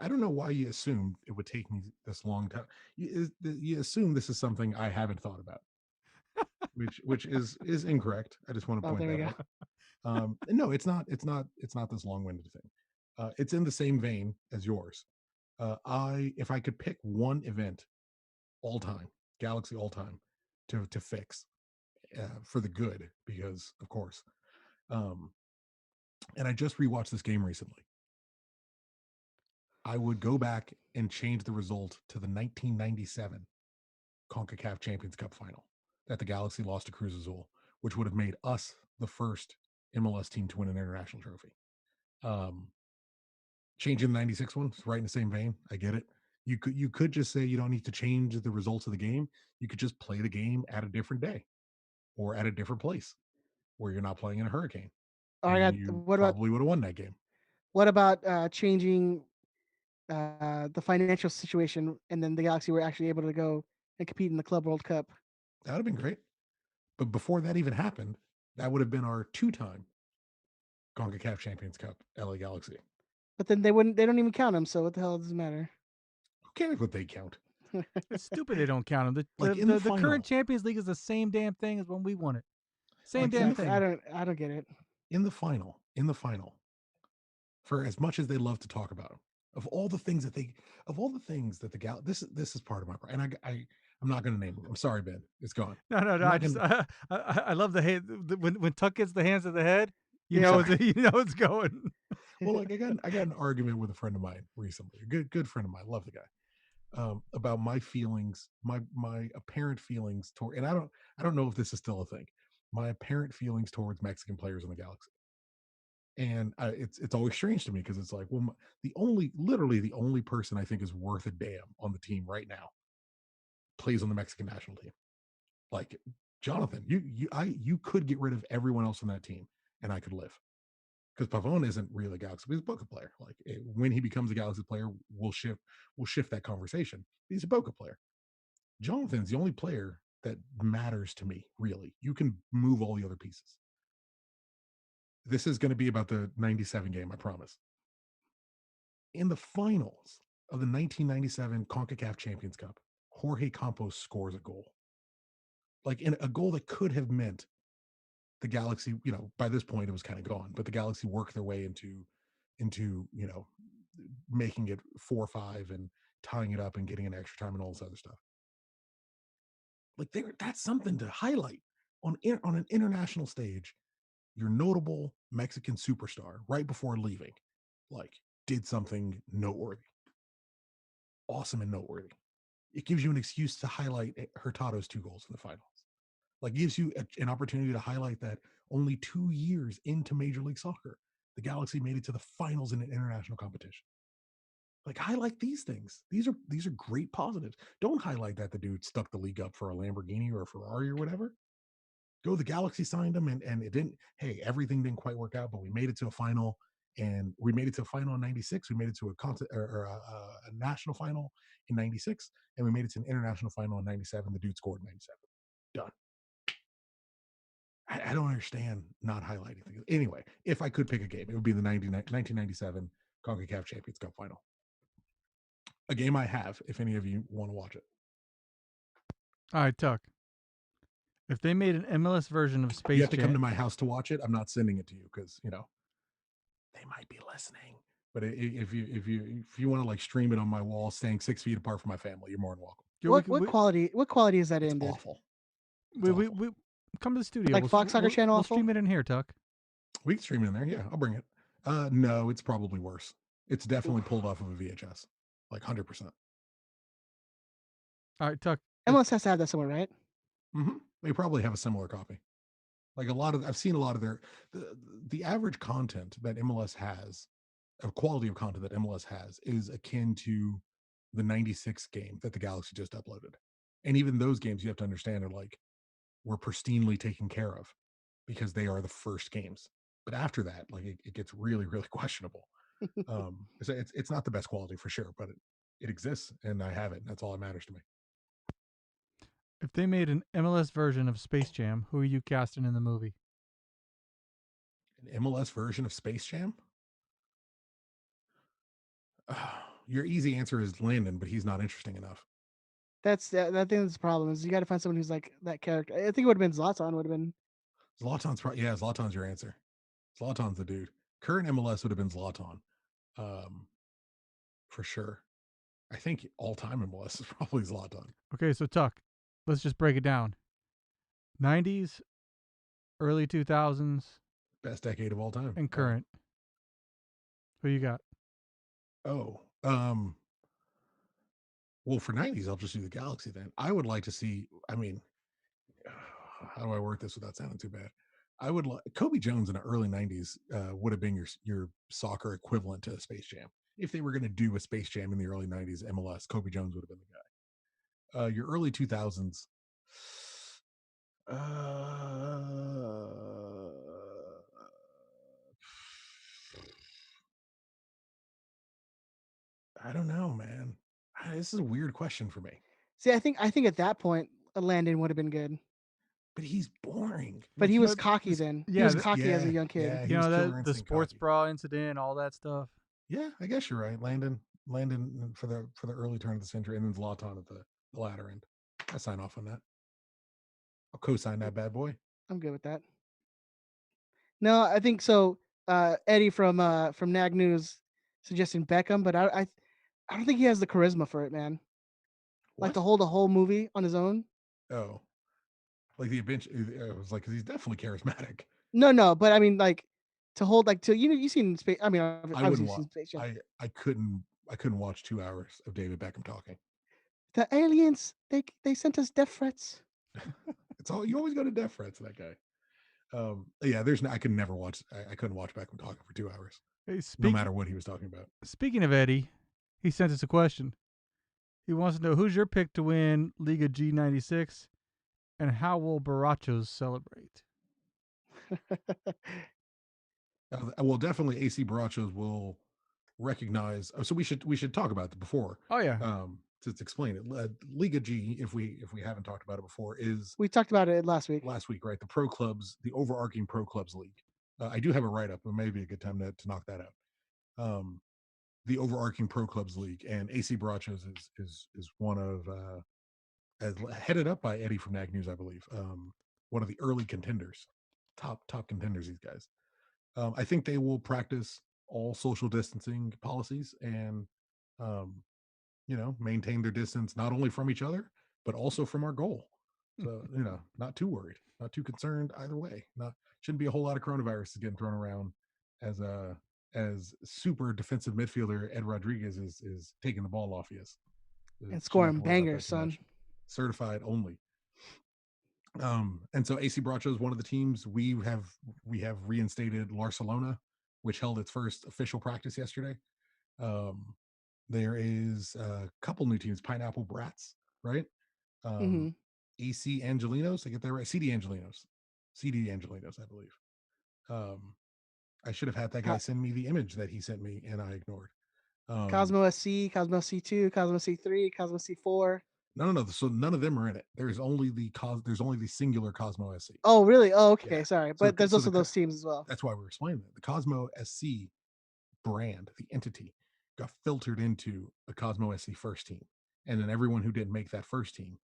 don't know why you assumed it would take me this long time. You assume this is something I haven't thought about, which is incorrect. I just want to Oh, point there we that go. out. No, it's not this long-winded thing. It's in the same vein as yours. If I could pick one event all time, Galaxy all time, to fix for the good, because of course, um, and I just rewatched this game recently. I would go back and change the result to the 1997 CONCACAF Champions Cup final that the Galaxy lost to Cruz Azul, which would have made us the first MLS team to win an international trophy. Um, Changing the 96 one is right in the same vein. I get it. You could just say you don't need to change the results of the game. You could just play the game at a different day or at a different place where you're not playing in a hurricane, Oh, I and got. you probably would have won that game. What about changing the financial situation, and then the Galaxy were actually able to go and compete in the Club World Cup? That would have been great. But before that even happened, that would have been our two-time CONCACAF Champions Cup LA Galaxy. But then they wouldn't. They don't even count them. So what the hell does it matter? Who cares what they count? It's stupid they don't count them. Like in the The current final. Champions League is the same damn thing as when we won it. Same Like damn in the thing. I don't get it. In the final, for as much as they love to talk about, of all the things that the Gal, this is part of my, and I'm not going to name them. I'm sorry, Ben. It's gone. No. I'm not I love the hand when Tuck gets the hands of the head. You Yeah, know, sorry. you know it's going. Well, like I got an argument with a friend of mine recently, a good friend of mine, love the guy, about my feelings, my apparent feelings toward, and I don't know if this is still a thing, my apparent feelings towards Mexican players in the Galaxy. And it's always strange to me because it's like, well, literally the only person I think is worth a damn on the team right now plays on the Mexican national team. Like Jonathan, you could get rid of everyone else on that team, and I could live, because Pavon isn't really a Galaxy, but he's a Boca player. Like when he becomes a Galaxy player, we'll shift that conversation. He's a Boca player. Jonathan's the only player that matters to me, really. You can move all the other pieces. This is going to be about the 97 game, I promise. In the finals of the 1997 CONCACAF Champions Cup, Jorge Campos scores a goal. Like in a goal that could have meant the Galaxy, by this point it was kind of gone, but the Galaxy worked their way into making it 4-5 and tying it up and getting an extra time and all this other stuff. Like that's something to highlight on an international stage. Your notable Mexican superstar right before leaving, like, did something noteworthy, awesome and noteworthy. It gives you an excuse to highlight Hurtado's 2 goals in the finals. Like, gives you an opportunity to highlight that only 2 years into Major League Soccer, the Galaxy made it to the finals in an international competition. Like, highlight these things. These are great positives. Don't highlight that the dude stuck the league up for a Lamborghini or a Ferrari or whatever. Go, the Galaxy signed him, and it didn't. Hey, everything didn't quite work out, but we made it to a final, and we made it to a final in '96. We made it to a national final in '96, and we made it to an international final in '97. The dude scored in '97. Done. I don't understand not highlighting things. Anyway, if I could pick a game, it would be the 1997 CONCACAF Champions Cup final. A game I have, if any of you want to watch it. All right, Tuck. If they made an MLS version of Space Jam, you have to come to my house to watch it. I'm not sending it to you because they might be listening. But if you want to like stream it on my wall, staying 6 feet apart from my family, you're more than welcome. What quality is that It's in? awful. We come to the studio. Like Fox Soccer Channel. We'll stream it in here, Tuck. We can stream it in there. Yeah, I'll bring it. No, it's probably worse. It's definitely pulled off of a VHS, like 100%. All right, Tuck. MLS has to have that somewhere, right? Mm-hmm. They probably have a similar copy. Like I've seen a lot of the average content that MLS has, a quality of content that MLS has, is akin to the '96 game that the Galaxy just uploaded. And even those games, you have to understand, were pristinely taken care of because they are the first games. But after that, like it gets really, really questionable. It's not the best quality for sure, but it exists, and I have it. And that's all that matters to me. If they made an MLS version of Space Jam, who are you casting in the movie? An MLS version of Space Jam? Your easy answer is Landon, but he's not interesting enough. That's the problem is you got to find someone who's like that character. I think it would have been Zlatan. Would have been Zlatan's your answer. Zlatan's the dude. Current MLS would have been Zlatan, for sure. I think all-time MLS is probably Zlatan. Okay, so Tuck, let's just break it down. 90s, early 2000s, best decade of all time, and current. Who you got? Oh, well, for 90s, I'll just do the Galaxy then. I would like to see. I mean, how do I work this without sounding too bad? I would like Kobe Jones in the early 90s would have been your soccer equivalent to a Space Jam. If they were going to do a Space Jam in the early 90s MLS, Kobe Jones would have been the guy. Your early 2000s, I don't know, man. This is a weird question for me. See, I think at that point, Landon would have been good. But he's boring. But he was cocky then. Yeah, he was cocky as a young kid. Yeah, the sports bra incident, all that stuff. Yeah, I guess you're right. Landon for the early turn of the century, and then Zlatan at the latter end. I sign off on that. I'll co-sign that bad boy. I'm good with that. No, I think so. Eddie from Nag News suggesting Beckham, but I don't think he has the charisma for it, man. What? Like to hold a whole movie on his own. Oh, like the adventure. It was like because he's definitely charismatic. No, but I mean like to hold like to you seen Space. I mean, I wouldn't watch. I couldn't watch 2 hours of David Beckham talking. The aliens they sent us death threats. It's all you always go to death threats. That guy. Yeah, I could never watch. I couldn't watch Beckham talking for 2 hours. Hey, no matter what he was talking about. Speaking of Eddie, he sent us a question. He wants to know who's your pick to win Liga G96, and how will Barachos celebrate? Well, definitely AC Barachos will recognize. So we should talk about it before. Oh yeah. To explain it, Liga G, if we haven't talked about it before, is we talked about it last week. Last week, right? The pro clubs, the overarching pro clubs league. I do have a write up, but maybe a good time to knock that out. the overarching pro clubs league, and AC Barachos is one of as headed up by Eddie from Nag News, I believe. One of the early contenders, top contenders. These guys. I think they will practice all social distancing policies and, um, maintain their distance not only from each other but also from our goal. So not too worried, not too concerned either way. Not shouldn't be a whole lot of coronaviruses getting thrown around as super defensive midfielder Ed Rodriguez is taking the ball off you. And Shouldn't have scoring to worry about bangers, that too son. much. Certified only. And so AC Bracho is one of the teams we have reinstated Barcelona, which held its first official practice yesterday. Um, there is a couple new teams, Pineapple Brats, right? Mm-hmm. AC Angelinos, I get that right? CD Angelinos, I believe. I should have had that guy send me the image that he sent me, and I ignored. Cosmo SC, Cosmo C2, Cosmo C3, Cosmo C4. No. So none of them are in it. There's only the singular Cosmo SC. Oh, really? Oh, okay. Yeah. Sorry, So but there's also those teams as well. That's why we're explaining that the Cosmo SC brand, the entity, got filtered into a Cosmo SC first team, and then everyone who didn't make that first team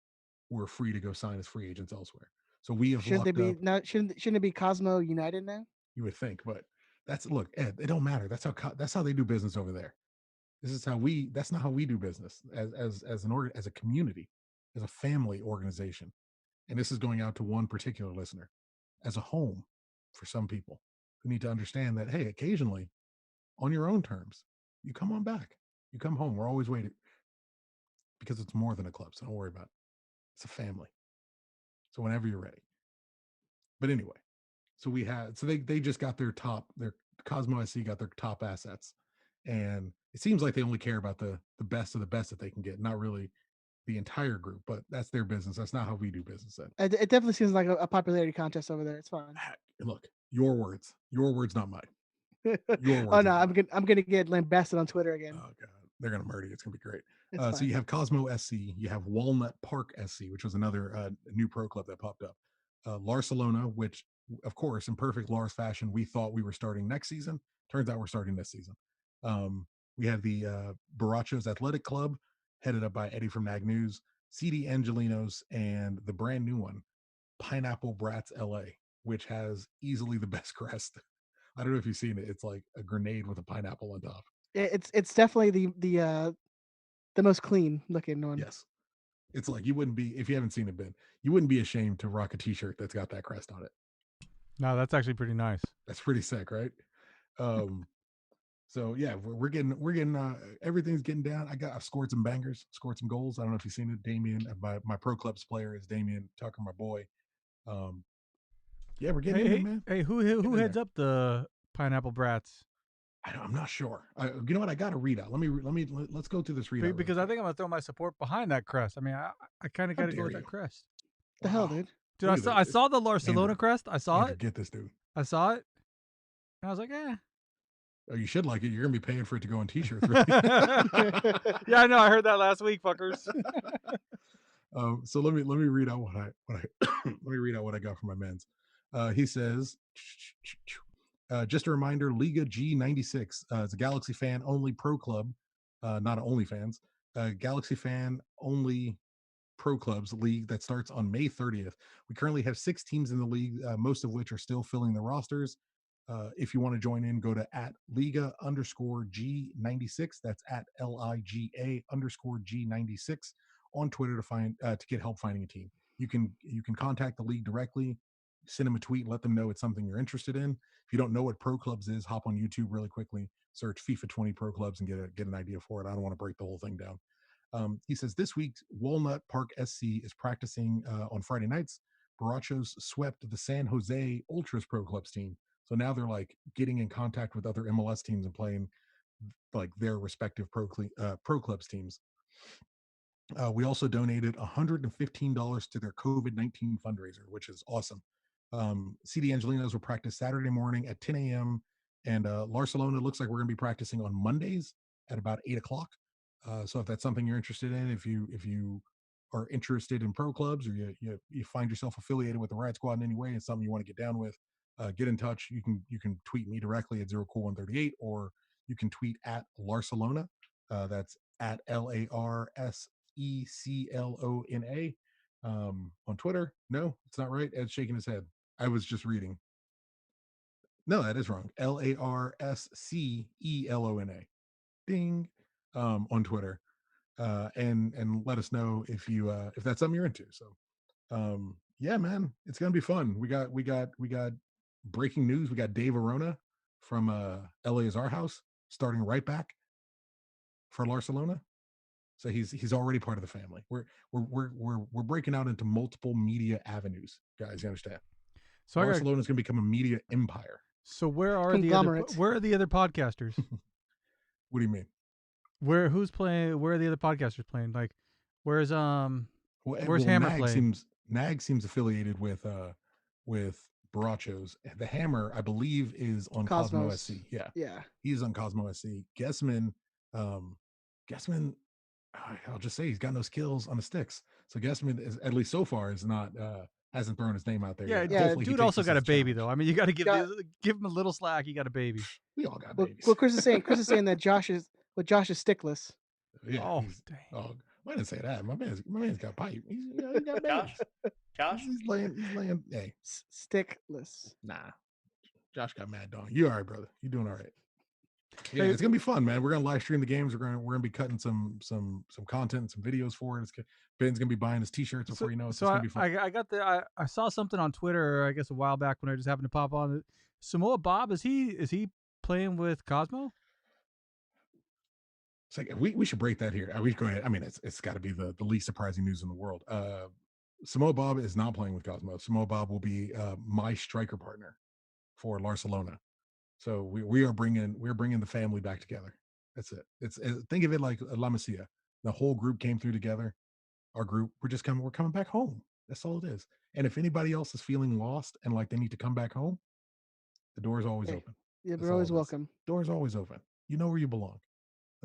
were free to go sign as free agents elsewhere. So we have Shouldn't they locked be up. not? Shouldn't it be Cosmo United now? You would think, but look, Ed. It don't matter. That's how they do business over there. This is how we. That's not how we do business as a community, as a family organization. And this is going out to one particular listener, as a home for some people who need to understand that, hey, occasionally, on your own terms, you come on back. You come home. We're always waiting because it's more than a club. So don't worry about it. It's a family. So whenever you're ready. But anyway, so they just got their Cosmo SC got their top assets. And it seems like they only care about the best of the best that they can get, not really the entire group, but that's their business. That's not how we do business. It definitely seems like a popularity contest over there. It's fine. Look, your words, not mine. Your words. Oh no, I'm gonna get lambasted on Twitter again. Oh god, they're gonna murder you. It's gonna be great. So you have Cosmo SC, you have Walnut Park SC, which was another new pro club that popped up. Barcelona, which of course, in perfect Lars fashion, we thought we were starting next season. Turns out we're starting this season. We have the Barachos Athletic Club, headed up by Eddie from Nag News, CD Angelinos, and the brand new one, Pineapple Brats LA, which has easily the best crest. I don't know if you've seen it. It's like a grenade with a pineapple on top. It's definitely the most clean looking one. Yes. It's like you wouldn't be, if you haven't seen it, Ben, you wouldn't be ashamed to rock a t-shirt that's got that crest on it. No, that's actually pretty nice. That's pretty sick, right? So yeah, we're getting everything's getting down. I've scored some bangers, scored some goals. I don't know if you've seen it. Damien, my pro clubs player is Damien Tucker, my boy. Yeah, we're getting in, man. Hey, who heads up the Pineapple Brats? I'm not sure. You know what? I got a readout. Let's go through this readout because I think I'm gonna throw my support behind that crest. I mean, I kind of got to go with that crest. The hell, dude! Dude, I saw the Barcelona crest. I saw it. Get this, dude. I saw it. And I was like, eh. Oh, you should like it. You're gonna be paying for it to go on t-shirts. Yeah, I know. I heard that last week, fuckers. So let me read out what I let me read out what I got from my men's. He says, just a reminder, Liga G96 is a Galaxy fan only pro club, not OnlyFans. Galaxy fan only pro clubs league that starts on May 30th. We currently have 6 teams in the league, most of which are still filling the rosters. If you want to join in, go to @Liga_G96. That's @LIGA_G96 on Twitter to get help finding a team. You can contact the league directly, send them a tweet, let them know it's something you're interested in. If you don't know what pro clubs is, hop on YouTube really quickly, search FIFA 20 pro clubs and get an idea for it. I don't want to break the whole thing down. He says this week Walnut Park SC is practicing on Friday nights. Barachos swept the San Jose Ultras Pro Clubs team. So now they're like getting in contact with other MLS teams and playing like their respective pro clubs teams. We also donated $115 to their COVID-19 fundraiser, which is awesome. CD Angelinos will practice Saturday morning at 10 a.m. And Barcelona looks like we're going to be practicing on Mondays at about 8 o'clock. So if that's something you're interested in, if you are interested in pro clubs or you find yourself affiliated with the Riot Squad in any way, it's something you want to get down with, get in touch. You can tweet me directly at 0cool138, or You can tweet at Larcelona. That's at LARSECLONA. On Twitter. No, it's not right. Ed's shaking his head. I was just reading. No, that is wrong. LARSCELONA. Ding. On Twitter. And let us know if that's something you're into. So yeah, man, it's gonna be fun. We got breaking news. We got Dave Arona from LA is Our House starting right back for Barcelona. So he's already part of the family. We're breaking out into multiple media avenues, guys. You understand? So Barcelona is going to become a media empire. So where are the other podcasters? What do you mean? Who's playing? Where are the other podcasters playing? Like, where's Hammer playing? Nag seems affiliated with Barachos. The Hammer, I believe, is on Cosmo SC. Yeah, he's on Cosmo SC. Guessman, I'll just say he's got no skills on the sticks. So Guessman is, at least so far, is not hasn't thrown his name out there. Yeah, yeah. Dude also got a baby though. I mean, you got to give him a little slack. He got a baby. We all got babies. Well, Chris is saying that Josh is stickless. Yeah. Oh, dang. Oh, I didn't say that. My man's got pipe. He's got babies. Josh, he's laying. Hey, stickless. Nah, Josh got mad dog. You all right, brother? You doing all right? Yeah, it's gonna be fun, man. We're gonna live stream the games. We're gonna be cutting some content, and some videos for it. Ben's gonna be buying his t-shirts before you know it. So it's gonna be fun. I saw something on Twitter, I guess a while back when I just happened to pop on. Samoa Bob, is he playing with Cosmo? It's like we should break that here. We go ahead. I mean, it's got to be the least surprising news in the world. Samoa Bob is not playing with Cosmo. Samoa Bob will be my striker partner for Barcelona. So we're bringing the family back together. That's it. It's think of it like La Masia. The whole group came through together. Our group, we're coming back home. That's all it is. And if anybody else is feeling lost and like they need to come back home, the door is always open. Yeah, we're always welcome. Door is always open. You know where you belong.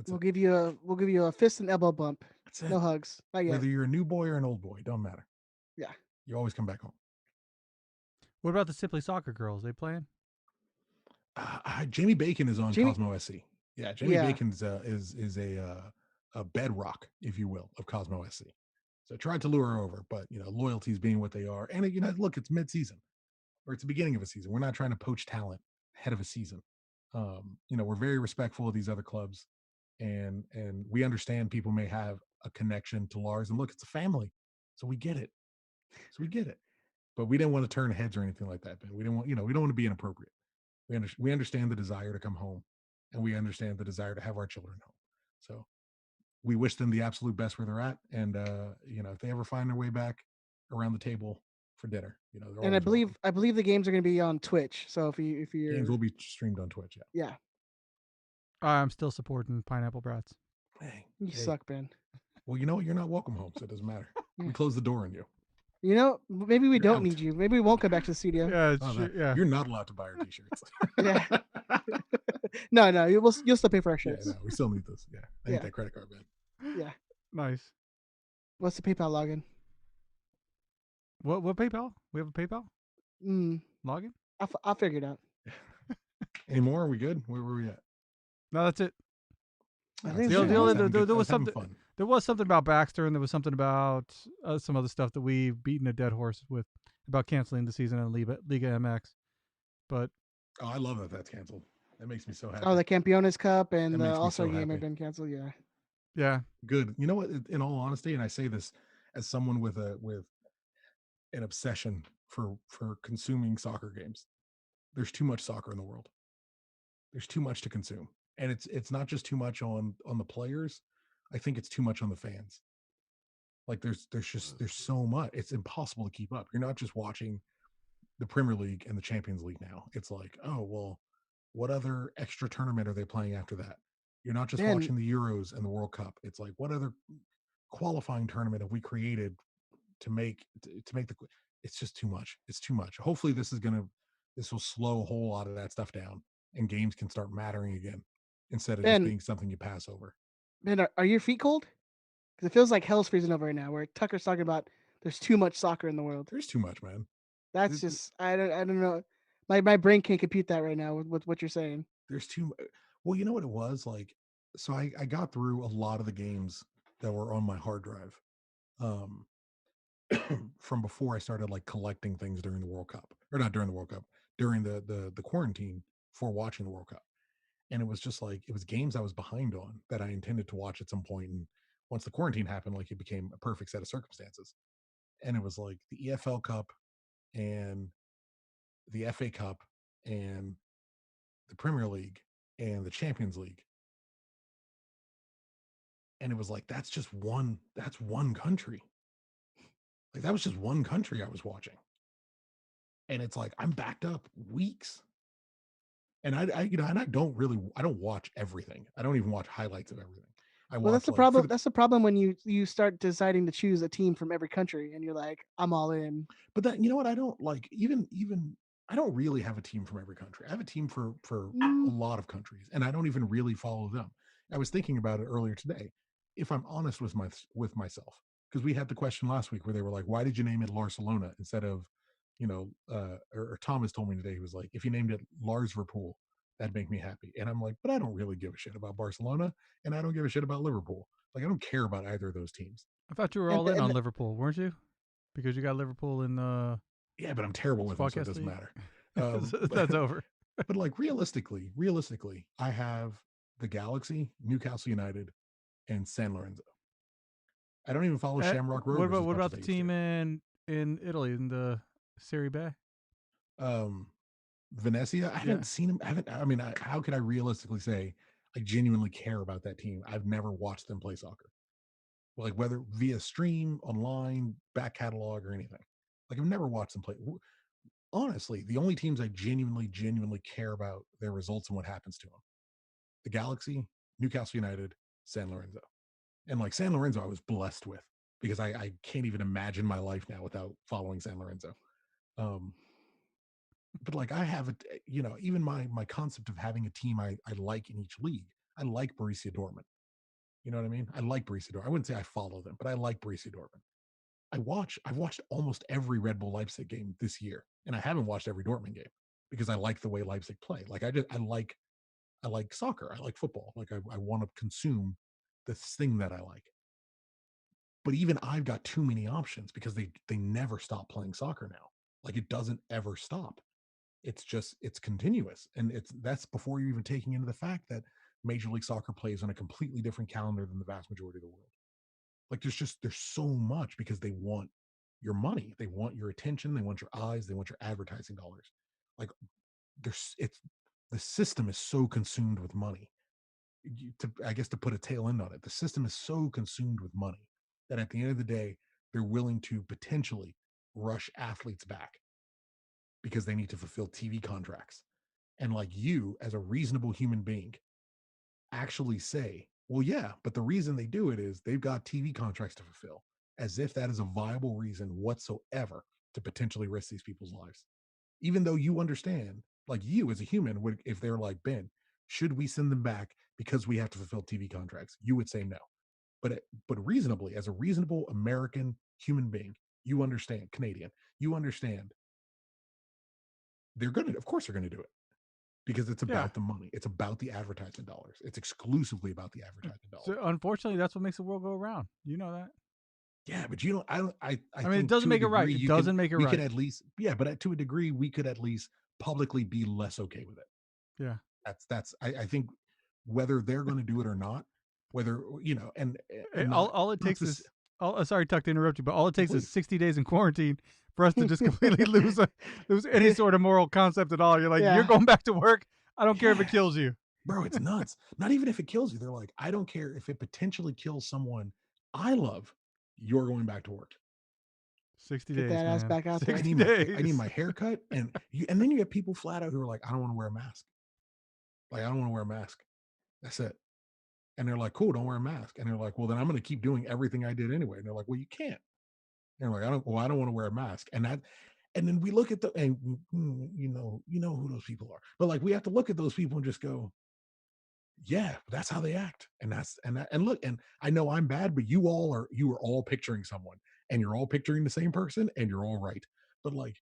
We'll give you a fist and elbow bump. That's it. No hugs. Not yet. Whether you're a new boy or an old boy, don't matter. Yeah. You always come back home. What about the Simply Soccer girls? They playing? Jamie Bacon is on Cosmo SC. Yeah, Jamie Bacon is a bedrock, if you will, of Cosmo SC. So I tried to lure her over, but loyalties being what they are, and look, it's mid-season or it's the beginning of a season. We're not trying to poach talent ahead of a season. We're very respectful of these other clubs, and we understand people may have a connection to Lars. And look, it's a family, so we get it. But we didn't want to turn heads or anything like that. We didn't want, we don't want to be inappropriate. We understand the desire to come home, and we understand the desire to have our children home. So we wish them the absolute best where they're at. And, if they ever find their way back around the table for dinner, and I believe the games are going to be on Twitch. So if you're games will be streamed on Twitch. Yeah. I'm still supporting Pineapple Brats. Hey, you suck, Ben. Well, you know what? You're not welcome home, so it doesn't matter. We close the door on you. Maybe we don't need you. Maybe we won't come back to the studio. Yeah, You're not allowed to buy our t-shirts. Yeah. No, you'll still pay for our shirts. Yeah, no, we still need this. Yeah, I need that credit card, man. Yeah. Nice. What's the PayPal login? What PayPal? We have a PayPal login. I'll figure it out. Any more? Are we good? Where were we at? No, that's it. I think there was something. Fun. There was something about Baxter, and there was something about some other stuff that we've beaten a dead horse with about canceling the season in Liga MX. But I love that that's canceled. That makes me so happy. Oh, the Campeones Cup and the All-Star game have been canceled. Yeah. Yeah. Good. You know what? In all honesty, and I say this as someone with an obsession for consuming soccer games. There's too much soccer in the world. There's too much to consume, and it's not just too much on the players. I think it's too much on the fans. Like there's so much. It's impossible to keep up. You're not just watching the Premier League and the Champions League now. It's like, oh well, what other extra tournament are they playing after that? You're not just watching the Euros and the World Cup. It's like, what other qualifying tournament have we created to make the? It's just too much. It's too much. Hopefully, this will slow a whole lot of that stuff down, and games can start mattering again instead of just being something you pass over. Man, are your feet cold? Because it feels like hell's freezing over right now. Where Tucker's talking about there's too much soccer in the world. There's too much, man. That's just I don't know. My brain can't compute that right now with what you're saying. There's too much. Well, you know what it was like. So I got through a lot of the games that were on my hard drive, um, from before I started like collecting things during the World Cup, or not during the World Cup, during the quarantine for watching the World Cup. And it was just like it was games I was behind on that I intended to watch at some point. And once the quarantine happened, like it became a perfect set of circumstances. And it was like the EFL Cup and the FA Cup and the Premier League and the Champions League. And it was like that's one country. Like that was just one country I was watching. And it's like I'm backed up weeks. And I don't watch everything. I don't even watch highlights of everything. I Well, that's watch the like for problem. the That's the problem when you start deciding to choose a team from every country, and you're like, I'm all in. But that, you know what, I don't like even I don't really have a team from every country. I have a team for a Mm, lot of countries, and I don't even really follow them. I was thinking about it earlier today. If I'm honest with myself, because we had the question last week where they were like, "Why did you name it Barcelona instead of, or Thomas told me today he was like, if you named it Larsverpool, that'd make me happy." And I'm like, but I don't really give a shit about Barcelona, and I don't give a shit about Liverpool. Like I don't care about either of those teams. I thought you were and all the, in and on the, Liverpool, weren't you? Because you got Liverpool in the Yeah, but I'm terrible with them, so it Squadcast doesn't League. matter. But That's over. but like realistically, I have the Galaxy, Newcastle United, and San Lorenzo. I don't even follow Shamrock What Rovers about as much as the I used team in Italy in the Serie B? to. Venezia, I Yeah. haven't seen them. I haven't. I mean, how could I realistically say I genuinely care about that team? I've never watched them play soccer, like whether via stream, online, back catalog, or anything. Like I've never watched them play. Honestly, the only teams I genuinely care about their results and what happens to them: the Galaxy, Newcastle United, San Lorenzo. And like San Lorenzo, I was blessed with because I can't even imagine my life now without following San Lorenzo. Um, but like I have it, even my concept of having a team I like in each league. I like Borussia Dortmund. You know what I mean? I like Borussia Dortmund. I wouldn't say I follow them, but I like Borussia Dortmund. I've watched almost every Red Bull Leipzig game this year, and I haven't watched every Dortmund game because I like the way Leipzig play. Like I like soccer. I like football. Like I want to consume this thing that I like. But even I've got too many options because they never stop playing soccer now. Like it doesn't ever stop. It's continuous, and that's before you're even taking into the fact that Major League Soccer plays on a completely different calendar than the vast majority of the world. Like there's so much because they want your money, they want your attention, they want your eyes, they want your advertising dollars. Like there's it's the system is so consumed with money. I guess to put a tail end on it, the system is so consumed with money that at the end of the day, they're willing to potentially rush athletes back because they need to fulfill TV contracts. And like you, as a reasonable human being, actually say, well, yeah, but the reason they do it is they've got TV contracts to fulfill, as if that is a viable reason whatsoever to potentially risk these people's lives. Even though you understand, like you as a human, would if they're like, Ben, should we send them back because we have to fulfill TV contracts? You would say no. But reasonably, as a reasonable American human being, you understand, Canadian, you understand of course they're gonna do it because it's Yeah. about the money. It's about the advertisement dollars. It's exclusively about the advertisement So dollars. unfortunately, that's what makes the world go around. You know that. Yeah, but you don't. I don't. I I mean, it think doesn't to a make it right. degree It you can. doesn't make it We could right. at least. Yeah, but to a degree we could at least publicly be less okay with it. Yeah. That's. I think whether they're going to do it or not, whether and not All it not takes this. is. Sorry, Tuck, to interrupt you, but all it takes is Please, 60 days in quarantine for us to just completely lose any sort of moral concept at all. You're like, you're yeah, going back to work. I don't care if it yeah, kills you. bro, it's nuts. Not even if it kills you. They're like, I don't care if it potentially kills someone I love. You're going back to work. 60 get days, that ass man. back out there. 60 I need days. my haircut, and then you have people flat out who are like, I don't want to wear a mask. Like I don't want to wear a mask. That's it. And they're like, cool, don't wear a mask. And they're like, well, then I'm going to keep doing everything I did anyway. And they're like, well, you can't. And they're like, I don't want to wear a mask. And then we look at you know who those people are. But like, we have to look at those people and just go, yeah, that's how they act. And look, and I know I'm bad, but you are all picturing someone and you're all picturing the same person and you're all right. But like,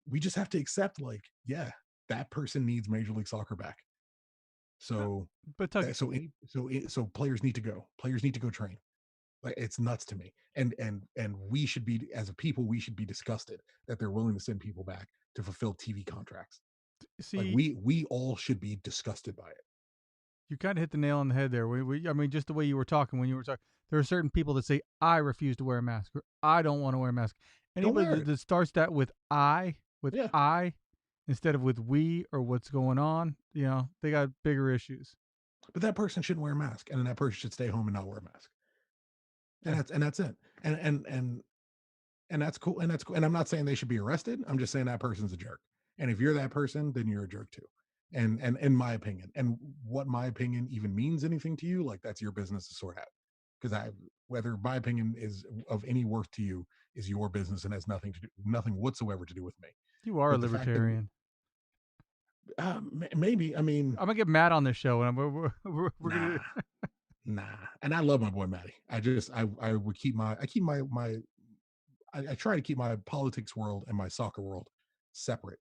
we just have to accept like, yeah, that person needs Major League Soccer back. So But Tuck, so players need to go. Players need to go train. Like, it's nuts to me. And we should be, as a people, we should be disgusted that they're willing to send people back to fulfill TV contracts. Like, see, we all should be disgusted by it. you kind of hit the nail on the head there. I mean, just the way you were talking when you were talking, there are certain people that say, "I refuse to wear a mask," or "I don't want to wear a mask." Anybody that starts that with "I," instead of with "we" or "what's going on," they got bigger issues. But that person shouldn't wear a mask, and then that person should stay home and not wear a mask. And that's it. And that's cool. And that's cool. And I'm not saying they should be arrested. I'm just saying that person's a jerk. And if you're that person, then you're a jerk too. And in my opinion, and what my opinion even means anything to you, like, that's your business to sort out. Because whether my opinion is of any worth to you is your business and has nothing whatsoever to do with me. You are a libertarian. Maybe. I mean, I'm gonna get mad on this show, and we're gonna. Nah. And I love my boy Matty. I would keep my I try to keep my politics world and my soccer world separate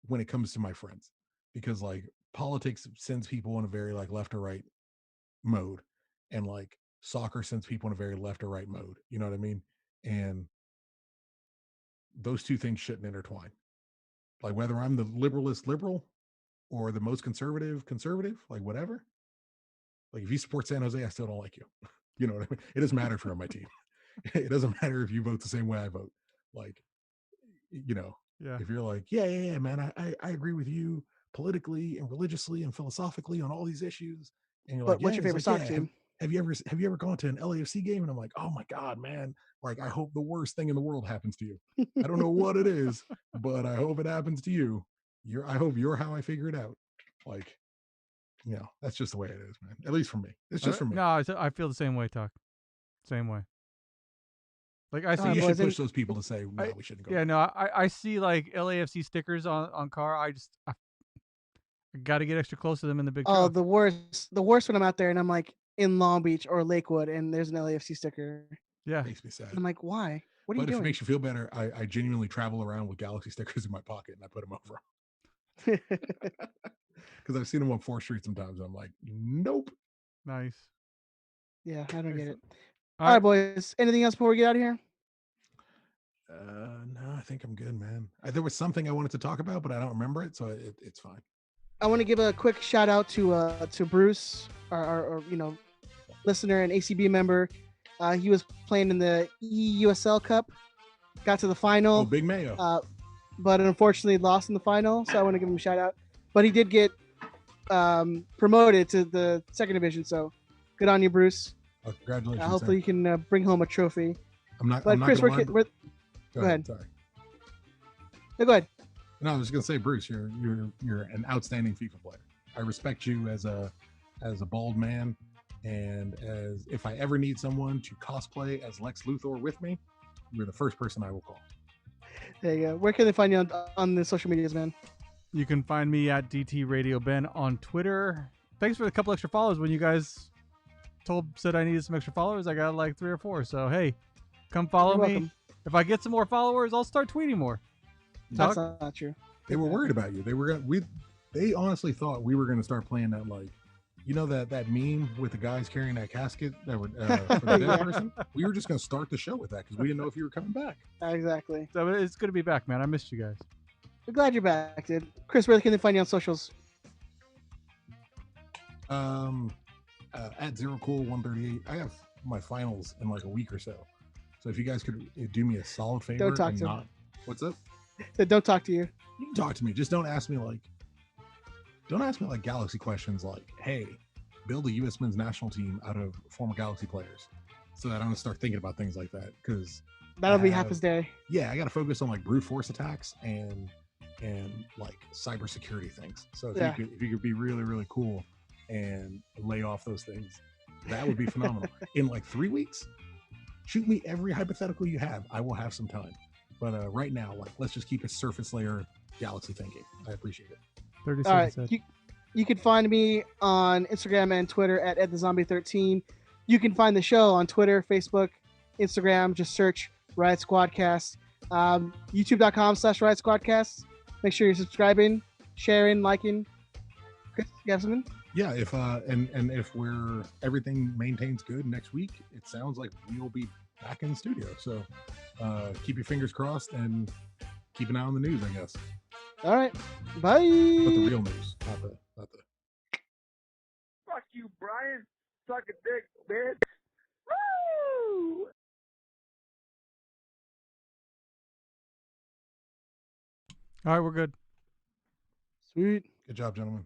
when it comes to my friends, because, like, politics sends people in a very, like, left or right mode, and, like, soccer sends people in a very left or right mode. You know what I mean? And those two things shouldn't intertwine. Like, whether I'm the liberalist liberal or the most conservative, like, whatever. Like, if you support San Jose, I still don't like you. You know what I mean? It doesn't matter if you're on my team. It doesn't matter if you vote the same way I vote. Like, if you're like, yeah, man, I agree with you politically and religiously and philosophically on all these issues. And you're like, what's your favorite soccer team? Have you ever gone to an LAFC game? And I'm like, oh my God, man. Like, I hope the worst thing in the world happens to you. I don't know what it is, but I hope it happens to you. I hope you're how I figure it out. Like, that's just the way it is, man. At least for me. It's just for me. No, I feel the same way, Tuck. Same way. Like, I see, you should push those people to say, no, we shouldn't go. Yeah, no, I see, like, LAFC stickers on car. I got to get extra close to them in the big truck. Oh, the worst when I'm out there and I'm like in Long Beach or Lakewood and there's an LAFC sticker. Yeah, it makes me sad. I'm like, why? What are you doing? But if it makes you feel better, I genuinely travel around with Galaxy stickers in my pocket and I put them over. Because I've seen them on 4th Street sometimes. I'm like, nope. Nice. Yeah, I don't get it. All right, boys. Anything else before we get out of here? No, I think I'm good, man. There was something I wanted to talk about, but I don't remember it, so it's fine. I want to give a quick shout out to Bruce, our listener and ACB member. He was playing in the EUSL Cup, got to the final. Oh, Big Mayo. But unfortunately lost in the final, so I want to give him a shout out. But he did get promoted to the 2nd division, so good on you, Bruce. Oh, congratulations. Hopefully you can bring home a trophy. But Chris, go ahead. Sorry. No, go ahead. No, I was just gonna say, Bruce, you're an outstanding FIFA player. I respect you as a bald man, and as if I ever need someone to cosplay as Lex Luthor with me, you're the first person I will call. There you go. Where can they find you on the social medias, man? You can find me at DT Radio Ben on Twitter. Thanks for the couple extra followers. When you guys said I needed some extra followers, I got like 3 or 4. So hey, come follow me. Welcome. If I get some more followers, I'll start tweeting more. That's not true. They were worried about you. They honestly thought we were going to start playing that, like, that meme with the guys carrying that casket that were for the dead person. We were just going to start the show with that because we didn't know if you were coming back. Exactly. So it's good to be back, man. I missed you guys. We're glad you're back, dude. Chris, where can they find you on socials? At ZeroCool138. I have my finals in like a week or so. So if you guys could do me a solid favor, don't talk to me. What's up? Don't talk to you. You can talk to me. Just don't ask me like Galaxy questions like, hey, build a U.S. men's national team out of former Galaxy players, so that I don't start thinking about things like that, because that'll be half his day. Yeah, I got to focus on like brute force attacks and like cybersecurity things. So if you could be really, really cool and lay off those things, that would be phenomenal. In like 3 weeks, shoot me every hypothetical you have. I will have some time. But right now, like, let's just keep it surface layer Galaxy thinking. I appreciate it. 30 All right, seconds. you can find me on Instagram and Twitter at EdTheZombie13. You can find the show on Twitter, Facebook, Instagram. Just search Riot Squadcast. YouTube.com/Riot Squadcast. Make sure you're subscribing, sharing, liking. Chris, you have something? Yeah, if and if everything maintains good next week, it sounds like we'll be back in the studio. So keep your fingers crossed and keep an eye on the news, I guess. All right. Bye. But the real news, not the. Fuck you, Brian. Suck a dick, bitch. Woo! All right, we're good. Sweet. Good job, gentlemen.